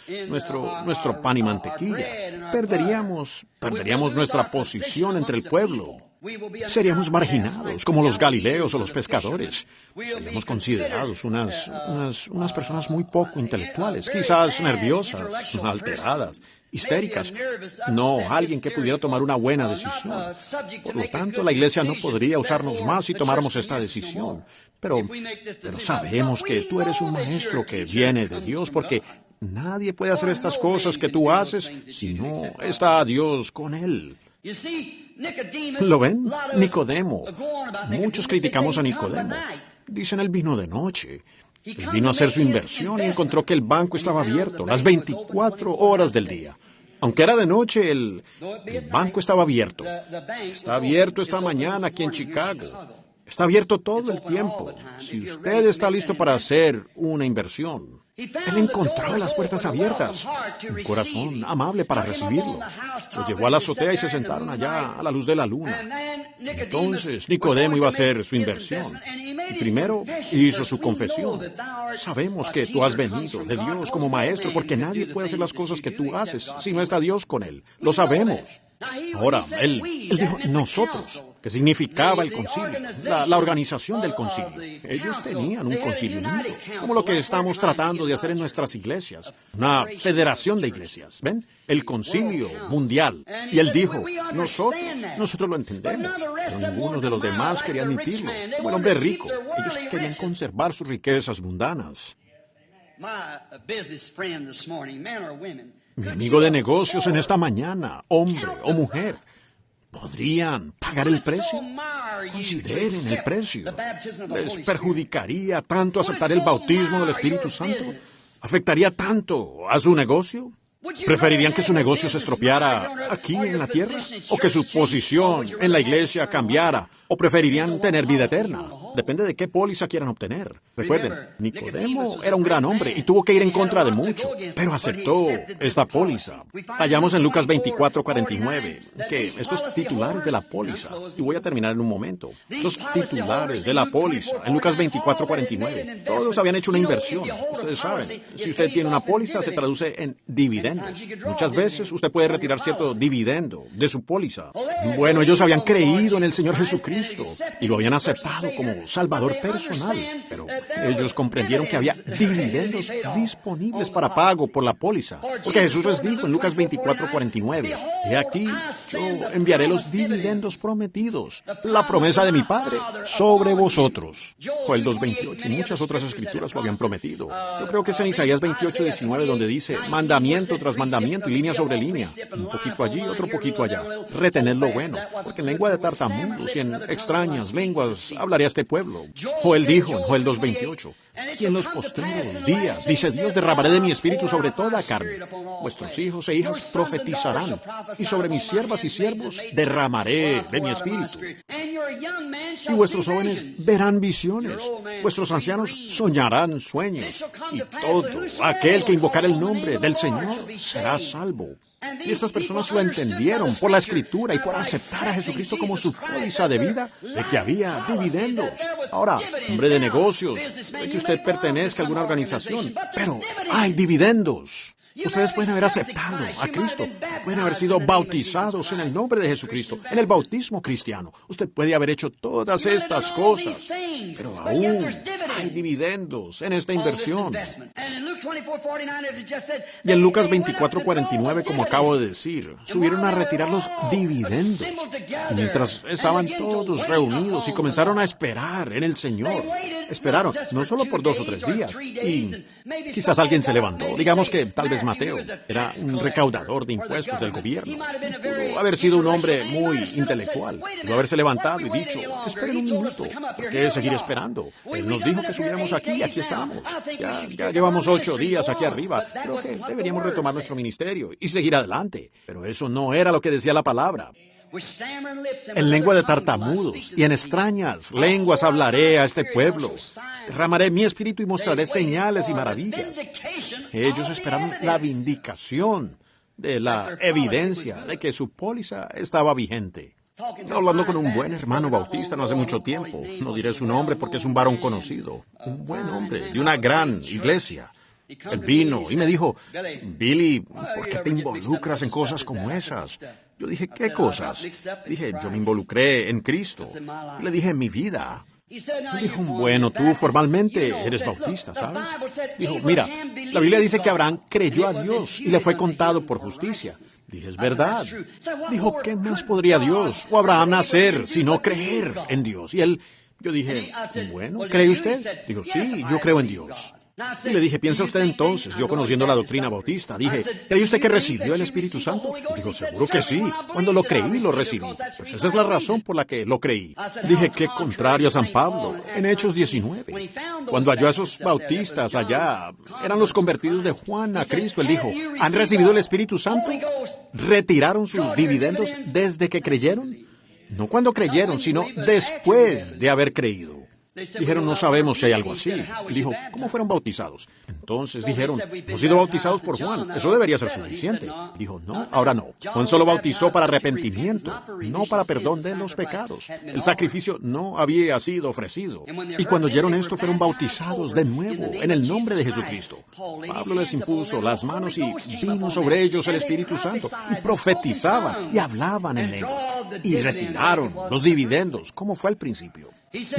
pan y mantequilla. Perderíamos nuestra posición entre el pueblo. Seríamos marginados, como los galileos o los pescadores. Seríamos considerados unas personas muy poco intelectuales, quizás nerviosas, alteradas, histéricas. No alguien que pudiera tomar una buena decisión. Por lo tanto, la iglesia no podría usarnos más si tomáramos esta decisión. Pero sabemos que tú eres un maestro que viene de Dios, porque nadie puede hacer estas cosas que tú haces si no está Dios con él. ¿Lo ven? Nicodemo. Muchos criticamos a Nicodemo. Dicen, él vino de noche. Él vino a hacer su inversión y encontró que el banco estaba abierto las 24 horas del día. Aunque era de noche, el banco estaba abierto. Está abierto esta mañana aquí en Chicago. Está abierto todo el tiempo. Si usted está listo para hacer una inversión. Él encontró las puertas abiertas, un corazón amable para recibirlo. Lo llevó a la azotea y se sentaron allá a la luz de la luna. Entonces Nicodemo iba a hacer su inversión. Primero hizo su confesión. Sabemos que tú has venido de Dios como maestro, porque nadie puede hacer las cosas que tú haces si no está Dios con él. Lo sabemos. Ahora, él dijo nosotros, que significaba el concilio, la organización del concilio. Ellos tenían un concilio unido, como lo que estamos tratando de hacer en nuestras iglesias, una federación de iglesias, ¿ven? El concilio mundial. Y él dijo, nosotros lo entendemos, pero ninguno de los demás quería admitirlo. Como el hombre rico, ellos querían conservar sus riquezas mundanas. Mi amigo de negocios en esta mañana, hombre o mujer, ¿podrían pagar el precio? Consideren el precio. ¿Les perjudicaría tanto aceptar el bautismo del Espíritu Santo? ¿Afectaría tanto a su negocio? ¿Preferirían que su negocio se estropeara aquí en la tierra? ¿O que su posición en la iglesia cambiara? ¿O preferirían tener vida eterna? Depende de qué póliza quieran obtener. Recuerden, Nicodemo era un gran hombre y tuvo que ir en contra de mucho, pero aceptó esta póliza. Hallamos en Lucas 24:49 que estos titulares de la póliza, y voy a terminar en un momento, estos titulares de la póliza, en Lucas 24:49, todos habían hecho una inversión. Ustedes saben, si usted tiene una póliza, se traduce en dividendos. Muchas veces usted puede retirar cierto dividendo de su póliza. Bueno, ellos habían creído en el Señor Jesucristo y lo habían aceptado como Salvador personal, pero ellos comprendieron que había dividendos disponibles para pago por la póliza, porque Jesús les dijo en Lucas 24:49, he aquí, yo enviaré los dividendos prometidos, la promesa de mi Padre sobre vosotros. Joel 2:28 y muchas otras escrituras lo habían prometido. Yo creo que es en Isaías 28:19 donde dice, mandamiento tras mandamiento y línea sobre línea, un poquito allí, otro poquito allá. Retened lo bueno, porque en lengua de tartamudos y en extrañas lenguas hablaré a este pueblo. Joel dijo en Joel 2:28, y en los postreros días, dice Dios, derramaré de mi espíritu sobre toda carne. Vuestros hijos e hijas profetizarán, y sobre mis siervas y siervos derramaré de mi espíritu. Y vuestros jóvenes verán visiones, vuestros ancianos soñarán sueños, y todo aquel que invocar el nombre del Señor será salvo. Y estas personas lo entendieron por la Escritura y por aceptar a Jesucristo como su póliza de vida, de que había dividendos. Ahora, hombre de negocios, de que usted pertenezca a alguna organización, pero hay dividendos. Ustedes pueden haber aceptado a Cristo, pueden haber sido bautizados en el nombre de Jesucristo, en el bautismo cristiano. Usted puede haber hecho todas estas cosas, pero aún hay dividendos en esta inversión. Y en Lucas 24:49, como acabo de decir, subieron a retirar los dividendos. Y mientras estaban todos reunidos y comenzaron a esperar en el Señor, esperaron no solo por 2 o 3 días, y quizás alguien se levantó, digamos que tal vez Mateo era un recaudador de impuestos del gobierno. Pudo haber sido un hombre muy intelectual. Pudo haberse levantado y dicho, esperen un minuto, ¿por qué seguir esperando? Él nos dijo que subiéramos aquí y aquí estamos. Ya llevamos 8 días aquí arriba. Creo que deberíamos retomar nuestro ministerio y seguir adelante. Pero eso no era lo que decía la palabra. En lengua de tartamudos y en extrañas lenguas hablaré a este pueblo. Derramaré mi espíritu y mostraré señales y maravillas. Ellos esperaron la vindicación de la evidencia de que su póliza estaba vigente. Hablando con un buen hermano bautista no hace mucho tiempo, no diré su nombre porque es un varón conocido, un buen hombre de una gran iglesia. Él vino y me dijo, Billy, ¿por qué te involucras en cosas como esas? Yo dije, ¿qué cosas? Dije, yo me involucré en Cristo. Y le dije, en mi vida. Dijo, bueno, tú formalmente eres bautista, ¿sabes? Dijo, mira, la Biblia dice que Abraham creyó a Dios y le fue contado por justicia. Dije, es verdad. Dijo, ¿qué más podría Dios o Abraham hacer sino creer en Dios? Y yo dije, bueno, ¿cree usted? Dijo, sí, yo creo en Dios. Y le dije, ¿piensa usted entonces? Yo conociendo la doctrina bautista, dije, ¿cree usted que recibió el Espíritu Santo? Dijo, seguro que sí. Cuando lo creí, lo recibí. Pues esa es la razón por la que lo creí. Dije, qué contrario a San Pablo, en Hechos 19. Cuando halló a esos bautistas allá, eran los convertidos de Juan a Cristo. Él dijo, ¿han recibido el Espíritu Santo? ¿Retiraron sus dividendos desde que creyeron? No cuando creyeron, sino después de haber creído. Dijeron, no sabemos si hay algo así. Dijo, ¿cómo fueron bautizados? Entonces dijeron, hemos sido bautizados por Juan. Eso debería ser suficiente. Dijo, no, ahora no. Juan solo bautizó para arrepentimiento, no para perdón de los pecados. El sacrificio no había sido ofrecido. Y cuando oyeron esto, fueron bautizados de nuevo en el nombre de Jesucristo. Pablo les impuso las manos y vino sobre ellos el Espíritu Santo. Y profetizaban y hablaban en lenguas. Y retiraron los dividendos, como fue al principio.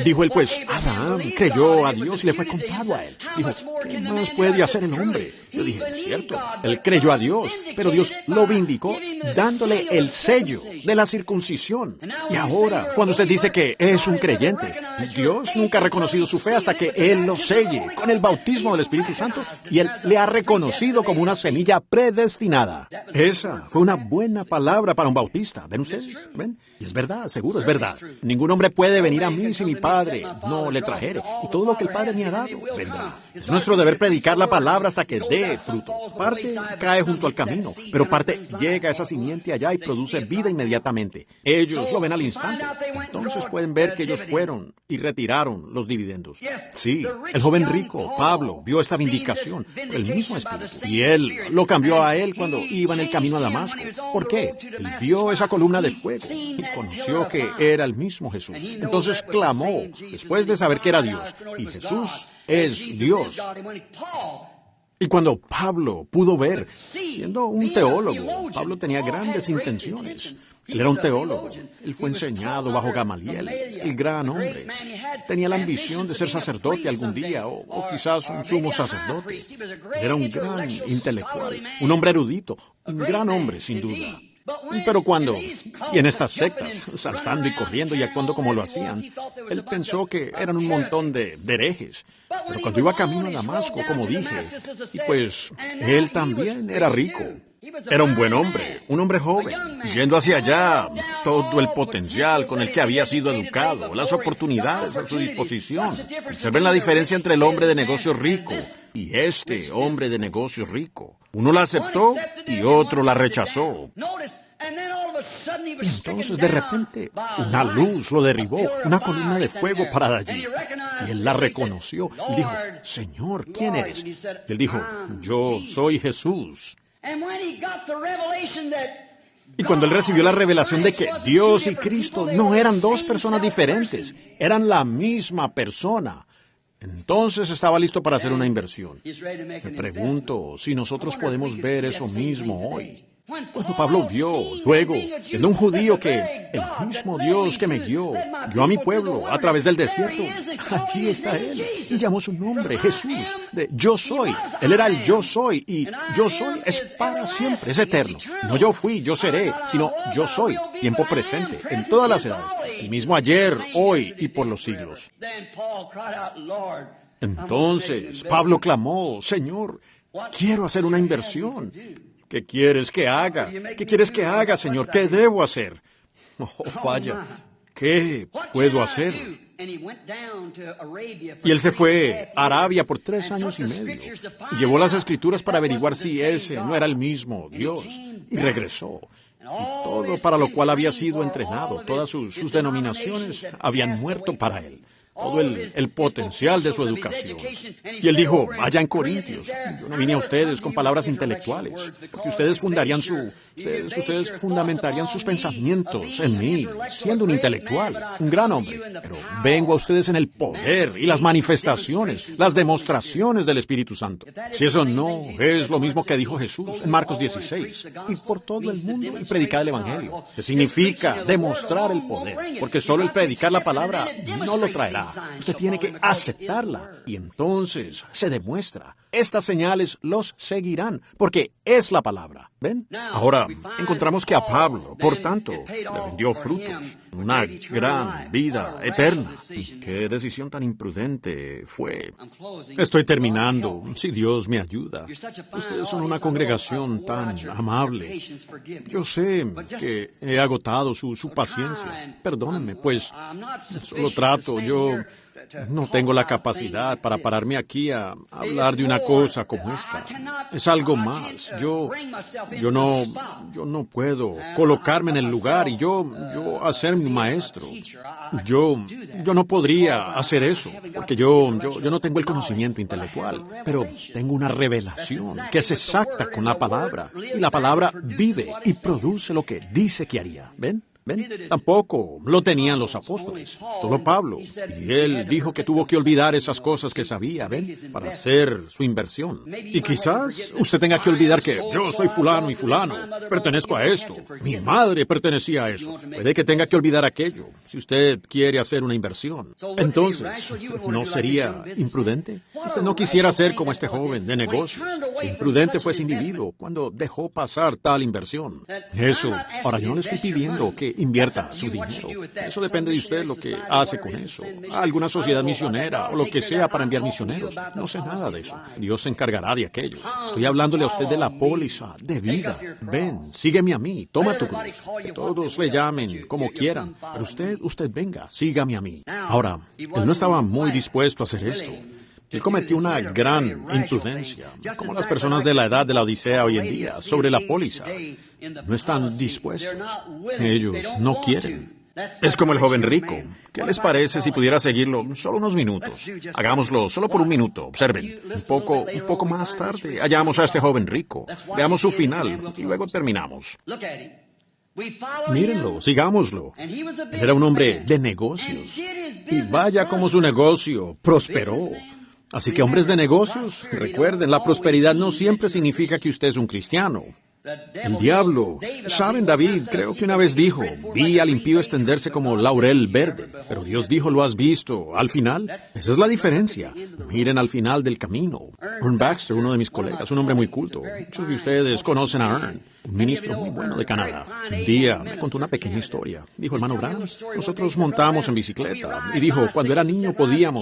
Dijo él, pues, Abraham creyó a Dios y le fue contado a él. Dijo, ¿qué más puede hacer el hombre? Yo dije, es cierto, él creyó a Dios, pero Dios lo vindicó dándole el sello de la circuncisión. Y ahora, cuando usted dice que es un creyente, Dios nunca ha reconocido su fe hasta que Él lo selle con el bautismo del Espíritu Santo y Él le ha reconocido como una semilla predestinada. Esa fue una buena palabra para un bautista. ¿Ven ustedes? ¿Ven? Y es verdad, seguro es verdad. Ningún hombre puede venir a mí si si mi Padre no le trajere, y todo lo que el Padre me ha dado vendrá. Es nuestro deber predicar la palabra hasta que dé fruto. Parte cae junto al camino, pero parte llega a esa simiente allá y produce vida inmediatamente. Ellos lo ven al instante. Entonces pueden ver que ellos fueron y retiraron los dividendos. Sí, el joven rico, Pablo, vio esta vindicación, el mismo Espíritu, y él lo cambió a él cuando iba en el camino a Damasco. ¿Por qué? Él vio esa columna de fuego y conoció que era el mismo Jesús. Entonces clamó, después de saber que era Dios, y Jesús es Dios. Y cuando Pablo pudo ver, siendo un teólogo, Pablo tenía grandes intenciones. Él era un teólogo. Él fue enseñado bajo Gamaliel, el gran hombre. Tenía la ambición de ser sacerdote algún día, o quizás un sumo sacerdote. Era un gran intelectual, un hombre erudito, un gran hombre, sin duda. Pero cuando, y en estas sectas, saltando y corriendo y actuando como lo hacían, él pensó que eran un montón de herejes. Pero cuando iba camino a Damasco, como dije, y pues él también era rico. Era un buen hombre, un hombre joven, yendo hacia allá, todo el potencial con el que había sido educado, las oportunidades a su disposición. Observen la diferencia entre el hombre de negocios rico y este hombre de negocios rico. Uno la aceptó y otro la rechazó. Y entonces de repente una luz lo derribó, una columna de fuego parada allí. Y él la reconoció y dijo, Señor, ¿quién eres? Y él dijo, yo soy Jesús. Y cuando él recibió la revelación de que Dios y Cristo no eran dos personas diferentes, eran la misma persona, entonces estaba listo para hacer una inversión. Me pregunto si nosotros podemos ver eso mismo hoy. Cuando Pablo vio, luego, en un judío que el mismo Dios que me guió a mi pueblo a través del desierto, allí está Él, y llamó su nombre, Jesús, de Yo Soy. Él era el Yo Soy, y Yo Soy es para siempre, es eterno. No yo fui, yo seré, sino Yo Soy, tiempo presente, en todas las edades, el mismo ayer, hoy y por los siglos. Entonces, Pablo clamó, Señor, quiero hacer una inversión. ¿Qué quieres que haga? ¿Qué quieres que haga, Señor? ¿Qué debo hacer? Oh, vaya, ¿qué puedo hacer? Y él se fue a Arabia por 3 años y medio. Y llevó las escrituras para averiguar si ese no era el mismo Dios. Y regresó. Y todo para lo cual había sido entrenado, todas sus denominaciones habían muerto para él. Todo el potencial de su educación. Y él dijo, allá en Corintios, yo no vine a ustedes con palabras intelectuales, porque ustedes fundamentarían sus pensamientos en mí, siendo un intelectual, un gran hombre. Pero vengo a ustedes en el poder y las manifestaciones, las demostraciones del Espíritu Santo. Si eso no es lo mismo que dijo Jesús en Marcos 16, y por todo el mundo y predicar el Evangelio, que significa demostrar el poder, porque solo el predicar la palabra no lo traerá. Usted tiene que aceptarla y entonces se demuestra. Estas señales los seguirán porque es la palabra. ¿Ven? Ahora encontramos que a Pablo, por tanto, le rindió frutos, una gran vida eterna. Qué decisión tan imprudente fue. Estoy terminando, si Dios me ayuda. Ustedes son una congregación tan amable. Yo sé que he agotado su paciencia. Perdónenme, pues solo trato. Yo no tengo la capacidad para pararme aquí a hablar de una cosa como esta. Es algo más. Yo no puedo colocarme en el lugar y yo hacerme un maestro. Yo no podría hacer eso, porque yo no tengo el conocimiento intelectual, pero tengo una revelación que es exacta con la palabra, y la palabra vive y produce lo que dice que haría. ¿Ven? Tampoco lo tenían los apóstoles, solo Pablo. Y él dijo que tuvo que olvidar esas cosas que sabía, para hacer su inversión. Y quizás usted tenga que olvidar que yo soy fulano y fulano, pertenezco a esto, mi madre pertenecía a eso. Puede que tenga que olvidar aquello, si usted quiere hacer una inversión. Entonces, ¿no sería imprudente? Usted no quisiera ser como este joven de negocios. Imprudente fue ese individuo cuando dejó pasar tal inversión. Eso, ahora yo no le estoy pidiendo que que invierta su dinero. Eso depende de usted lo que hace con eso. A alguna sociedad misionera o lo que sea para enviar misioneros. No sé nada de eso. Dios se encargará de aquello. Estoy hablándole a usted de la póliza de vida. Ven, sígueme a mí, toma tu cruz. Que todos le llamen como quieran, pero usted venga, sígame a mí. Ahora, él no estaba muy dispuesto a hacer esto. Él cometió una gran imprudencia, como las personas de la edad de la Odisea hoy en día, sobre la póliza. No están dispuestos. Ellos no quieren. Es como el joven rico. ¿Qué les parece si pudiera seguirlo solo unos minutos? Hagámoslo solo por un minuto. Observen. Un poco más tarde hallamos a este joven rico. Veamos su final y luego terminamos. Mírenlo, sigámoslo. Él era un hombre de negocios. Y vaya como su negocio prosperó. Así que, hombres de negocios, recuerden, la prosperidad no siempre significa que usted es un cristiano. El diablo. Saben, David, creo que una vez dijo, vi al impío extenderse como laurel verde, pero Dios dijo, ¿lo has visto? Al final, esa es la diferencia. Miren al final del camino. Ern Baxter, uno de mis colegas, un hombre muy culto. Muchos de ustedes conocen a Ern, un ministro muy bueno de Canadá. Un día me contó una pequeña historia. Dijo, hermano Branham, nosotros montábamos en bicicleta. Y dijo, cuando era niño podía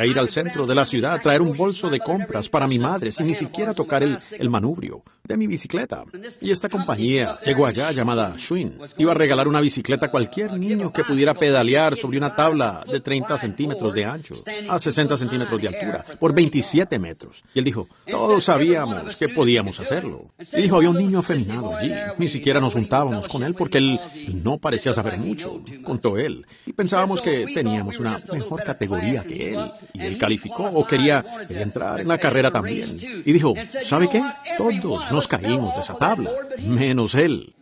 ir al centro de la ciudad, traer un bolso de compras para mi madre sin ni siquiera tocar el manubrio de mi bicicleta. Y esta compañía llegó allá llamada Schwinn. Iba a regalar una bicicleta a cualquier niño que pudiera pedalear sobre una tabla de 30 centímetros de ancho a 60 centímetros de altura por 27 metros. Y él dijo, todos sabíamos que podíamos hacerlo. Y dijo, había un niño afeminado allí. Ni siquiera nos juntábamos con él porque él no parecía saber mucho, contó él. Y pensábamos que teníamos una mejor categoría que él. Y él calificó o quería entrar en la carrera también. Y dijo, ¿sabe qué? Todos nos caímos de esa tabla, menos él.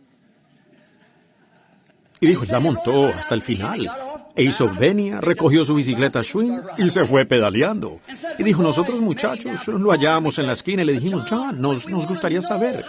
Y dijo, la montó hasta el final. E hizo venia, recogió su bicicleta Schwinn y se fue pedaleando. Y dijo, nosotros muchachos lo hallamos en la esquina y le dijimos, John, nos gustaría saber,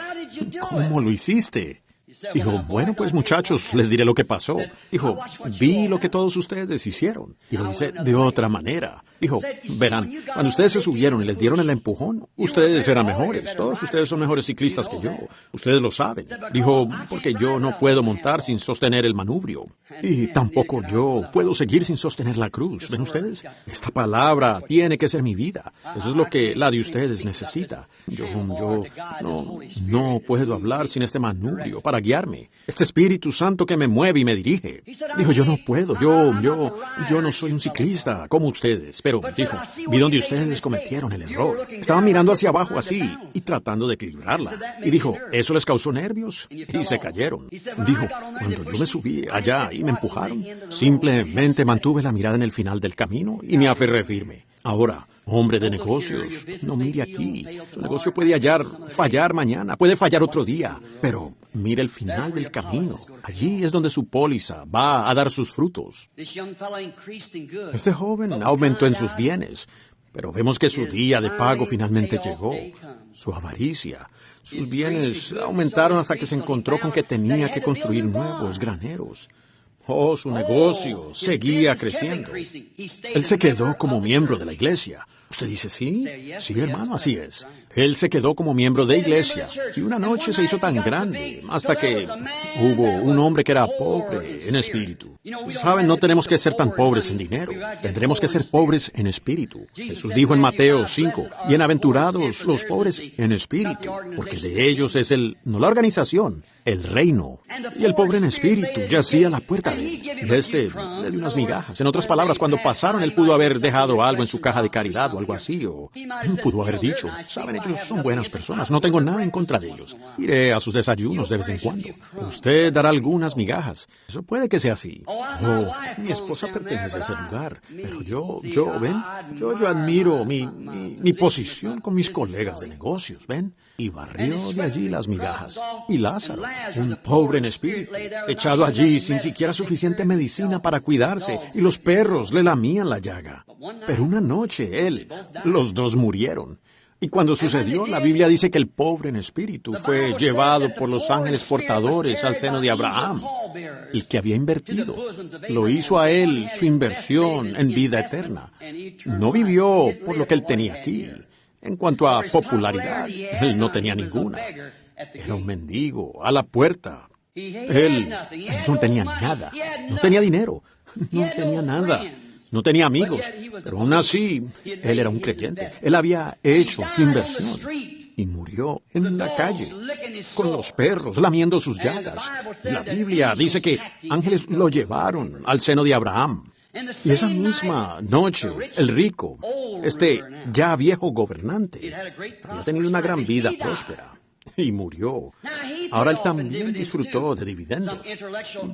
¿cómo lo hiciste? Dijo, bueno, pues muchachos, les diré lo que pasó. Dijo, vi lo que todos ustedes hicieron y lo hice de otra manera. Dijo, verán, cuando ustedes se subieron y les dieron el empujón, ustedes eran mejores. Todos ustedes son mejores ciclistas que yo. Ustedes lo saben. Dijo, porque yo no puedo montar sin sostener el manubrio. Y tampoco yo puedo seguir sin sostener la cruz. ¿Ven ustedes? Esta palabra tiene que ser mi vida. Eso es lo que la de ustedes necesita. Yo no puedo hablar sin este manubrio para guiarme. Este Espíritu Santo que me mueve y me dirige. Dijo, yo no puedo. Yo no soy un ciclista como ustedes. Pero, dijo, vi donde ustedes cometieron el error. Estaban mirando hacia abajo así y tratando de equilibrarla. Y dijo, ¿eso les causó nervios? Y se cayeron. Dijo, cuando yo me subí allá y me empujaron, simplemente mantuve la mirada en el final del camino y me aferré firme. Ahora, hombre de negocios, no mire aquí. Su negocio puede fallar mañana, puede fallar otro día, pero mire el final del camino. Allí es donde su póliza va a dar sus frutos. Este joven aumentó en sus bienes, pero vemos que su día de pago finalmente llegó. Su avaricia. Sus bienes aumentaron hasta que se encontró con que tenía que construir nuevos graneros. Oh, su negocio seguía creciendo. Él se quedó como miembro de la iglesia. Usted dice, ¿sí? Sí, hermano, así es. Él se quedó como miembro de iglesia y una noche se hizo tan grande hasta que hubo un hombre que era pobre en espíritu. Saben, no tenemos que ser tan pobres en dinero. Tendremos que ser pobres en espíritu. Jesús dijo en Mateo 5, bienaventurados los pobres en espíritu, porque de ellos es no la organización, el reino. Y el pobre en espíritu yacía a la puerta de él. Y le dio unas migajas. En otras palabras, cuando pasaron, él pudo haber dejado algo en su caja de caridad o algo así, o pudo haber dicho, saben, ellos son buenas personas, no tengo nada en contra de ellos. Iré a sus desayunos de vez en cuando. Usted dará algunas migajas. Eso puede que sea así. Oh, mi esposa pertenece a ese lugar, pero yo admiro mi posición con mis colegas de negocios, ¿ven? Y barrió de allí las migajas. Y Lázaro, un pobre en espíritu, echado allí sin siquiera suficiente medicina para cuidarse, y los perros le lamían la llaga. Pero una noche los dos murieron. Y cuando sucedió, la Biblia dice que el pobre en espíritu fue llevado por los ángeles portadores al seno de Abraham, el que había invertido. Lo hizo a él su inversión en vida eterna. No vivió por lo que él tenía aquí. En cuanto a popularidad, él no tenía ninguna. Era un mendigo a la puerta. Él no tenía nada, no tenía dinero, no tenía nada, no tenía amigos, pero aún así, él era un creyente. Él había hecho su inversión y murió en la calle, con los perros lamiendo sus llagas. Y la Biblia dice que ángeles lo llevaron al seno de Abraham. Y esa misma noche, el rico, ya viejo gobernante, había tenido una gran vida próspera y murió. Ahora él también disfrutó de dividendos.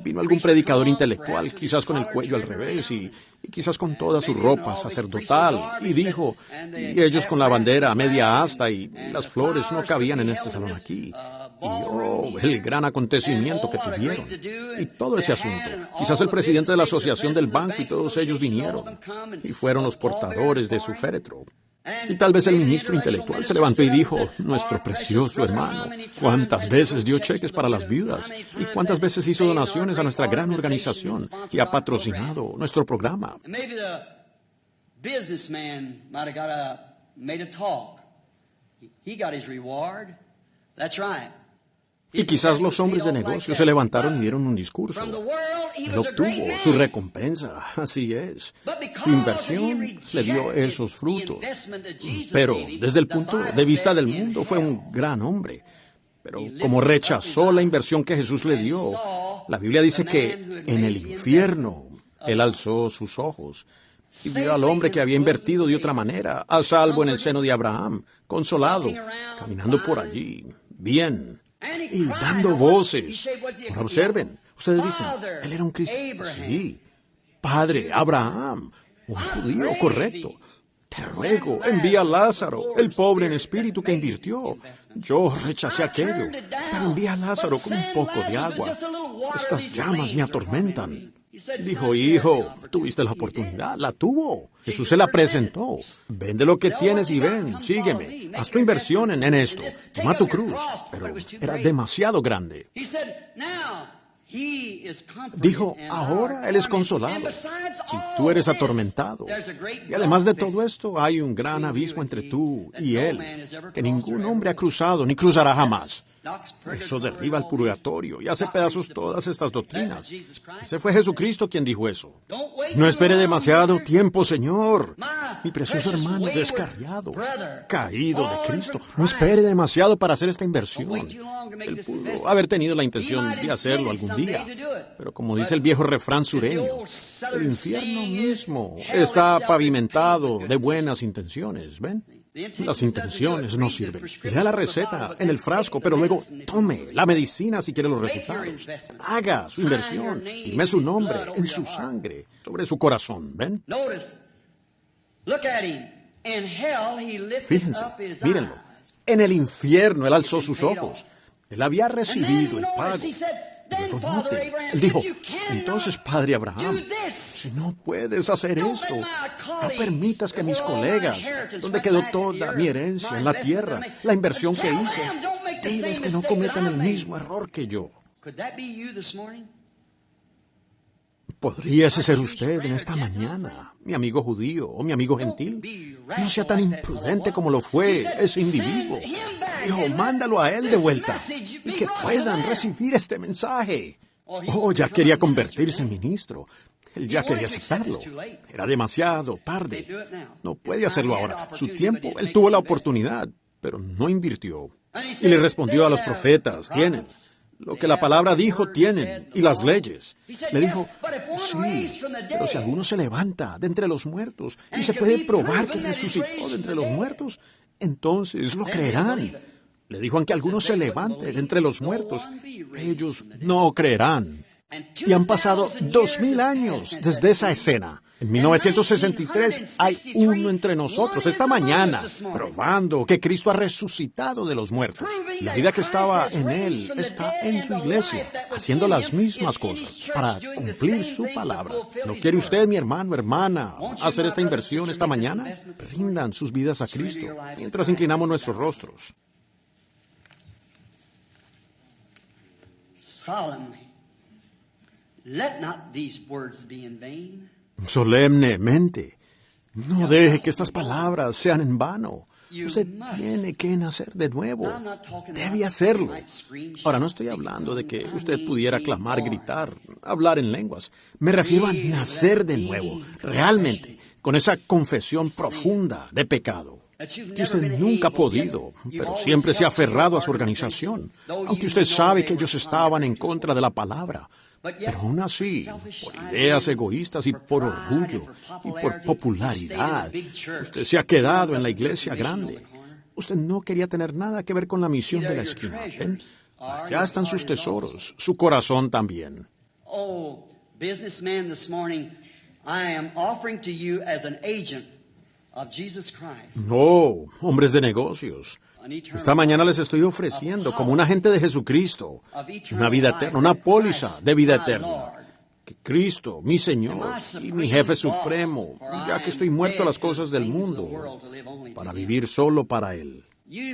Vino algún predicador intelectual, quizás con el cuello al revés y quizás con toda su ropa sacerdotal, y dijo, y ellos con la bandera a media asta y las flores no cabían en este salón aquí. Y el gran acontecimiento que tuvieron. Y todo ese asunto. Quizás el presidente de la asociación del banco y todos ellos vinieron. Y fueron los portadores de su féretro. Y tal vez el ministro intelectual se levantó y dijo, nuestro precioso hermano, ¿cuántas veces dio cheques para las viudas? ¿Y cuántas veces hizo donaciones a nuestra gran organización? Y ha patrocinado nuestro programa. Y quizás los hombres de negocios se levantaron y dieron un discurso. Él obtuvo su recompensa, así es. Su inversión le dio esos frutos. Pero desde el punto de vista del mundo fue un gran hombre. Pero como rechazó la inversión que Jesús le dio, la Biblia dice que en el infierno él alzó sus ojos y vio al hombre que había invertido de otra manera, a salvo en el seno de Abraham, consolado, caminando por allí, bien, y dando voces. Ahora observen, ustedes dicen, él era un cristiano. Sí, padre Abraham, un judío correcto. Te ruego, envía a Lázaro, el pobre en espíritu que invirtió. Yo rechacé aquello, pero envía a Lázaro con un poco de agua. Estas llamas me atormentan. Dijo, hijo, tuviste la oportunidad, la tuvo. Jesús se la presentó. Vende lo que tienes y ven, sígueme. Haz tu inversión en esto. Toma tu cruz. Pero era demasiado grande. Dijo, ahora él es consolado y tú eres atormentado. Y además de todo esto, hay un gran abismo entre tú y él, que ningún hombre ha cruzado ni cruzará jamás. Eso derriba el purgatorio y hace pedazos todas estas doctrinas. Ese fue Jesucristo quien dijo eso. No espere demasiado tiempo, Señor. Mi precioso hermano descarriado, caído de Cristo. No espere demasiado para hacer esta inversión. Él pudo haber tenido la intención de hacerlo algún día. Pero como dice el viejo refrán sureño, el infierno mismo está pavimentado de buenas intenciones, ¿ven? Las intenciones no sirven. Lea la receta en el frasco, pero luego tome la medicina si quiere los resultados. Haga su inversión, firme su nombre en su sangre, sobre su corazón, ¿ven? Fíjense, mírenlo. En el infierno él alzó sus ojos. Él había recibido el pago. Pero note, él dijo, entonces, Padre Abraham, si no puedes hacer esto, no permitas que mis colegas, donde quedó toda mi herencia en la tierra, la inversión que hice, diles que no cometan el mismo error que yo. ¿Podría ese ser usted en esta mañana, mi amigo judío o mi amigo gentil? No sea tan imprudente como lo fue ese individuo. Dijo, mándalo a él de vuelta y que puedan recibir este mensaje. Ya quería convertirse en ministro. Él ya quería aceptarlo. Era demasiado tarde. No puede hacerlo ahora. Su tiempo, él tuvo la oportunidad, pero no invirtió. Y le respondió a los profetas, tienen. Lo que la palabra dijo tienen, y las leyes. Le dijo, sí, pero si alguno se levanta de entre los muertos y se puede probar que resucitó de entre los muertos, entonces lo creerán. Le dijo, aunque alguno se levante de entre los muertos, ellos no creerán. Y han pasado 2000 años desde esa escena. En 1963 hay uno entre nosotros esta mañana, probando que Cristo ha resucitado de los muertos. La vida que estaba en Él está en su iglesia, haciendo las mismas cosas para cumplir su palabra. ¿No quiere usted, mi hermano, hermana, hacer esta inversión esta mañana? Rindan sus vidas a Cristo mientras inclinamos nuestros rostros. Let not these words be in vain. Solemnemente, no deje que estas palabras sean en vano. Usted tiene que nacer de nuevo. Debe hacerlo. Ahora, no estoy hablando de que usted pudiera clamar, gritar, hablar en lenguas. Me refiero a nacer de nuevo, realmente, con esa confesión profunda de pecado. Que usted nunca ha podido, pero siempre se ha aferrado a su organización, aunque usted sabe que ellos estaban en contra de la palabra. Pero aún así, por ideas egoístas y por orgullo y por popularidad, usted se ha quedado en la iglesia grande. Usted no quería tener nada que ver con la misión de la esquina. ¿Ven? Allá están sus tesoros, su corazón también. Oh, businessman, this morning I am offering to you as an agent of Jesus Christ. No, hombres de negocios. Esta mañana les estoy ofreciendo como un agente de Jesucristo una vida eterna, una póliza de vida eterna. Que Cristo, mi Señor y mi jefe supremo, ya que estoy muerto a las cosas del mundo, para vivir solo para Él.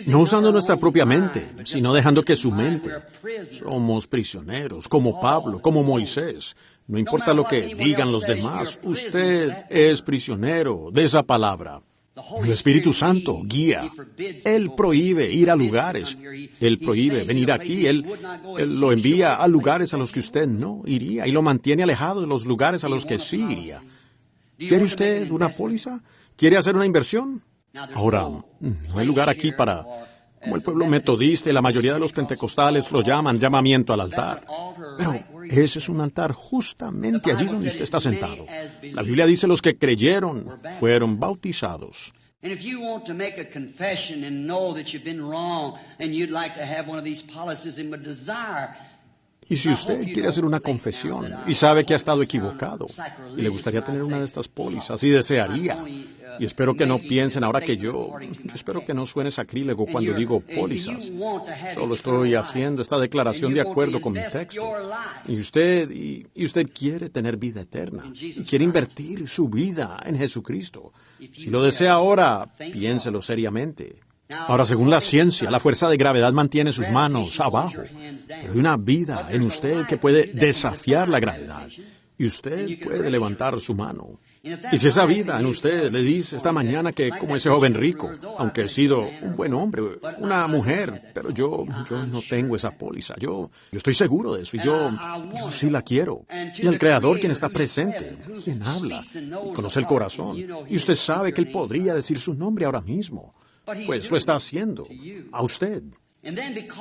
No usando nuestra propia mente, sino dejando que su mente. Somos prisioneros, como Pablo, como Moisés. No importa lo que digan los demás, usted es prisionero de esa palabra. El Espíritu Santo guía. Él prohíbe ir a lugares. Él prohíbe venir aquí. Él lo envía a lugares a los que usted no iría y lo mantiene alejado de los lugares a los que sí iría. ¿Quiere usted una póliza? ¿Quiere hacer una inversión? Ahora, no hay lugar aquí para, como el pueblo metodista y la mayoría de los pentecostales lo llaman, llamamiento al altar. Pero ese es un altar justamente allí donde usted está sentado. La Biblia dice los que creyeron fueron bautizados. And if you want to make a confession and know that you've been wrong and you'd like to have one of these policies and would desire. Y si usted quiere hacer una confesión y sabe que ha estado equivocado y le gustaría tener una de estas pólizas y desearía, y espero que no piensen ahora que yo espero que no suene sacrílego cuando digo pólizas. Solo estoy haciendo esta declaración de acuerdo con mi texto. Y usted quiere tener vida eterna y quiere invertir su vida en Jesucristo. Si lo desea ahora, piénselo seriamente. Ahora, según la ciencia, la fuerza de gravedad mantiene sus manos abajo, pero hay una vida en usted que puede desafiar la gravedad, y usted puede levantar su mano. Y si esa vida en usted le dice esta mañana que, como ese joven rico, aunque he sido un buen hombre, una mujer, pero yo no tengo esa póliza, yo estoy seguro de eso, y yo sí la quiero. Y el Creador, quien está presente, quien habla, y conoce el corazón, y usted sabe que Él podría decir su nombre ahora mismo. Pues lo está haciendo a usted.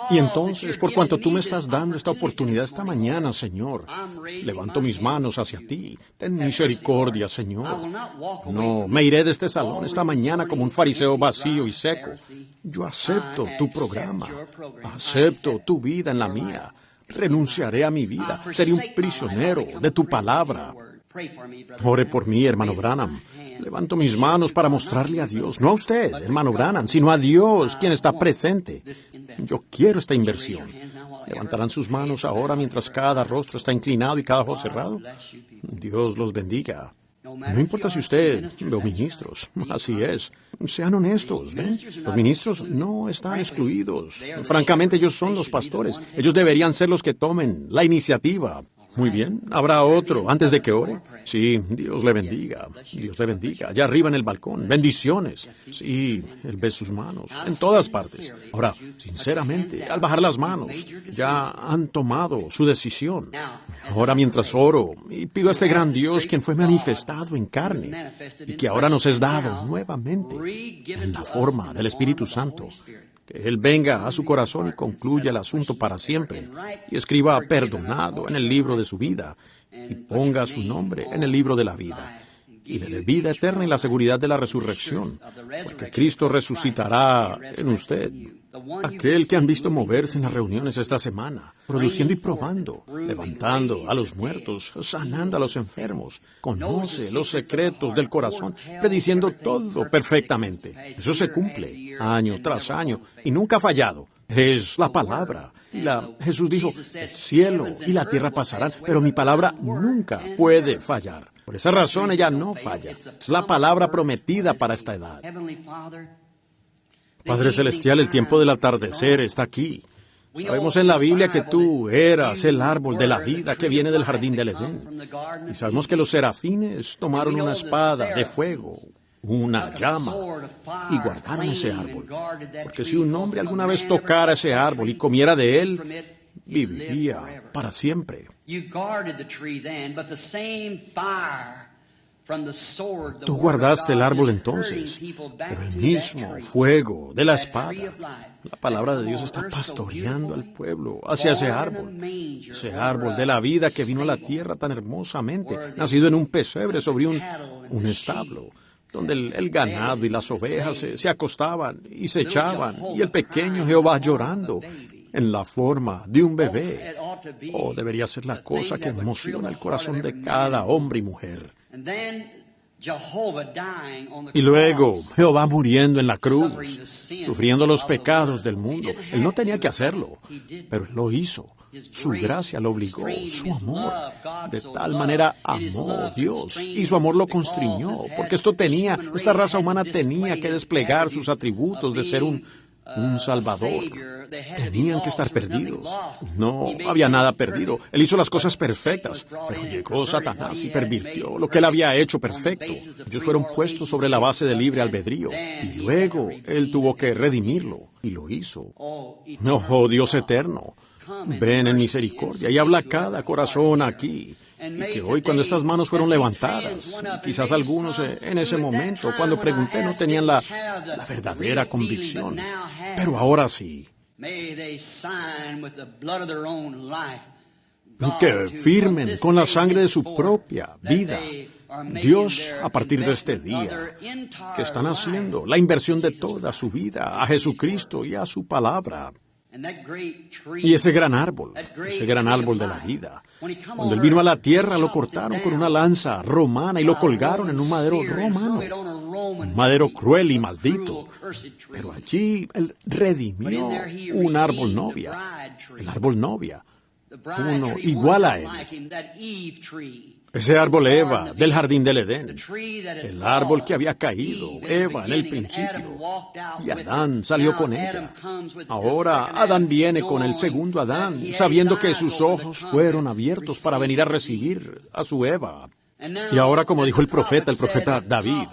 Y entonces, por cuanto tú me estás dando esta oportunidad esta mañana, Señor, levanto mis manos hacia ti. Ten misericordia, Señor. No me iré de este salón esta mañana como un fariseo vacío y seco. Yo acepto tu programa. Acepto tu vida en la mía. Renunciaré a mi vida. Seré un prisionero de tu palabra. Ore por mí, hermano Branham. Levanto mis manos para mostrarle a Dios, no a usted, hermano Branham, sino a Dios, quien está presente. Yo quiero esta inversión. ¿Levantarán sus manos ahora mientras cada rostro está inclinado y cada ojo cerrado? Dios los bendiga. No importa si usted, los ministros, así es. Sean honestos, ¿ven? Los ministros no están excluidos. Francamente, ellos son los pastores. Ellos deberían ser los que tomen la iniciativa. Muy bien. ¿Habrá otro antes de que ore? Sí, Dios le bendiga. Dios le bendiga. Allá arriba en el balcón. Bendiciones. Sí, Él ve sus manos en todas partes. Ahora, sinceramente, al bajar las manos, ya han tomado su decisión. Ahora, mientras oro y pido a este gran Dios, quien fue manifestado en carne y que ahora nos es dado nuevamente en la forma del Espíritu Santo, que Él venga a su corazón y concluya el asunto para siempre, y escriba perdonado en el libro de su vida, y ponga su nombre en el libro de la vida, y le dé vida eterna y la seguridad de la resurrección, porque Cristo resucitará en usted. Aquel que han visto moverse en las reuniones esta semana, produciendo y probando, levantando a los muertos, sanando a los enfermos, conoce los secretos del corazón, prediciendo todo perfectamente. Eso se cumple año tras año y nunca ha fallado. Es la palabra. Jesús dijo, el cielo y la tierra pasarán, pero mi palabra nunca puede fallar. Por esa razón ella no falla. Es la palabra prometida para esta edad. Padre Celestial, el tiempo del atardecer está aquí. Sabemos en la Biblia que tú eras el árbol de la vida que viene del jardín del Edén. Y sabemos que los serafines tomaron una espada de fuego una llama, y guardaron ese árbol, porque si un hombre alguna vez tocara ese árbol y comiera de él, viviría para siempre. Tú guardaste el árbol entonces, pero el mismo fuego de la espada, la palabra de Dios está pastoreando al pueblo hacia ese árbol de la vida que vino a la tierra tan hermosamente, nacido en un pesebre sobre un establo, donde el ganado y las ovejas se acostaban y se echaban, y el pequeño Jehová llorando en la forma de un bebé. Oh, debería ser la cosa que emociona el corazón de cada hombre y mujer. Y luego Jehová muriendo en la cruz, sufriendo los pecados del mundo. Él no tenía que hacerlo, pero Él lo hizo. Su gracia lo obligó, su amor. De tal manera amó Dios, y su amor lo constriñó, porque esta raza humana tenía que desplegar sus atributos de ser un Salvador. Tenían que estar perdidos. No había nada perdido. Él hizo las cosas perfectas, pero llegó Satanás y pervirtió lo que Él había hecho perfecto. Ellos fueron puestos sobre la base del libre albedrío, y luego Él tuvo que redimirlo, y lo hizo. Oh, Dios eterno, ven en misericordia y habla a cada corazón aquí. Y que hoy, cuando estas manos fueron levantadas, quizás algunos en ese momento, cuando pregunté, no tenían la verdadera convicción, pero ahora sí. Que firmen con la sangre de su propia vida. Dios, a partir de este día, que están haciendo la inversión de toda su vida a Jesucristo y a su palabra. Y ese gran árbol de la vida, cuando Él vino a la tierra, lo cortaron con una lanza romana y lo colgaron en un madero romano, un madero cruel y maldito. Pero allí Él redimió un árbol novia, el árbol novia, uno igual a Él. Ese árbol Eva del jardín del Edén, el árbol que había caído, Eva en el principio, y Adán salió con ella. Ahora Adán viene con el segundo Adán, sabiendo que sus ojos fueron abiertos para venir a recibir a su Eva. Y ahora, como dijo el profeta David,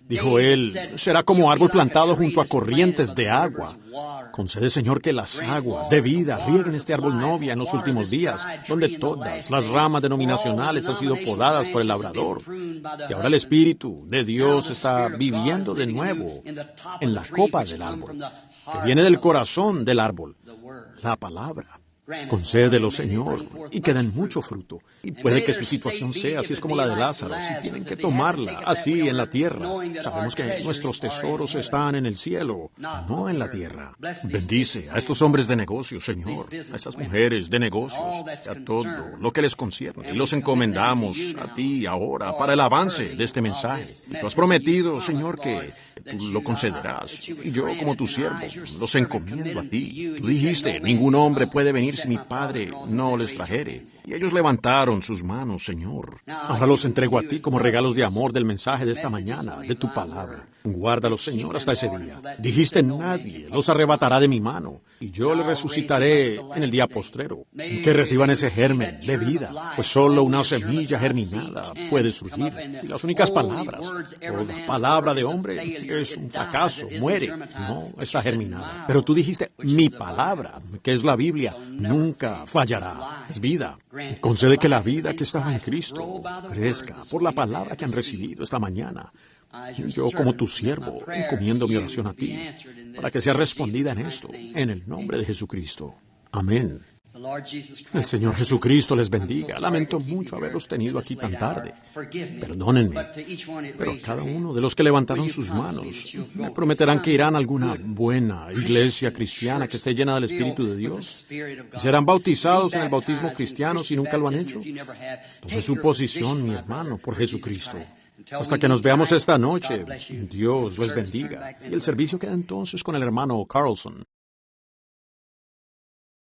dijo él, será como árbol plantado junto a corrientes de agua. Concede, Señor, que las aguas de vida rieguen este árbol novia en los últimos días, donde todas las ramas denominacionales han sido podadas por el labrador. Y ahora el Espíritu de Dios está viviendo de nuevo en la copa del árbol, que viene del corazón del árbol, la palabra. Concédelo, Señor, y que den mucho fruto. Y puede que su situación sea así es como la de Lázaro, si tienen que tomarla así en la tierra. Sabemos que nuestros tesoros están en el cielo, no en la tierra. Bendice a estos hombres de negocios, Señor, a estas mujeres de negocios, a todo lo que les concierne. Y los encomendamos a ti ahora para el avance de este mensaje. Tú has prometido, Señor, que tú lo concederás. Y yo, como tu siervo, los encomiendo a ti. Tú dijiste, ningún hombre puede venir si mi Padre no les trajere. Y ellos levantaron sus manos, Señor. Ahora los entrego a ti como regalos de amor del mensaje de esta mañana, de tu palabra. Guárdalos, Señor, hasta ese día. Dijiste, nadie los arrebatará de mi mano, y yo les resucitaré en el día postrero. Que reciban ese germen de vida, pues solo una semilla germinada puede surgir. Y las únicas palabras, toda palabra de hombre es un fracaso, muere, no está germinada. Pero tú dijiste, mi palabra, que es la Biblia, nunca fallará. Es vida. Concede que la vida que estaba en Cristo crezca por la palabra que han recibido esta mañana. Yo, como tu siervo, encomiendo mi oración a ti, para que sea respondida en esto, en el nombre de Jesucristo. Amén. El Señor Jesucristo les bendiga. Lamento mucho haberlos tenido aquí tan tarde. Perdónenme. Pero cada uno de los que levantaron sus manos, ¿me prometerán que irán a alguna buena iglesia cristiana que esté llena del Espíritu de Dios? ¿Y serán bautizados en el bautismo cristiano si nunca lo han hecho? Tome su posición, mi hermano, por Jesucristo. Hasta que nos veamos esta noche, Dios les bendiga. Y el servicio queda entonces con el hermano Carlson.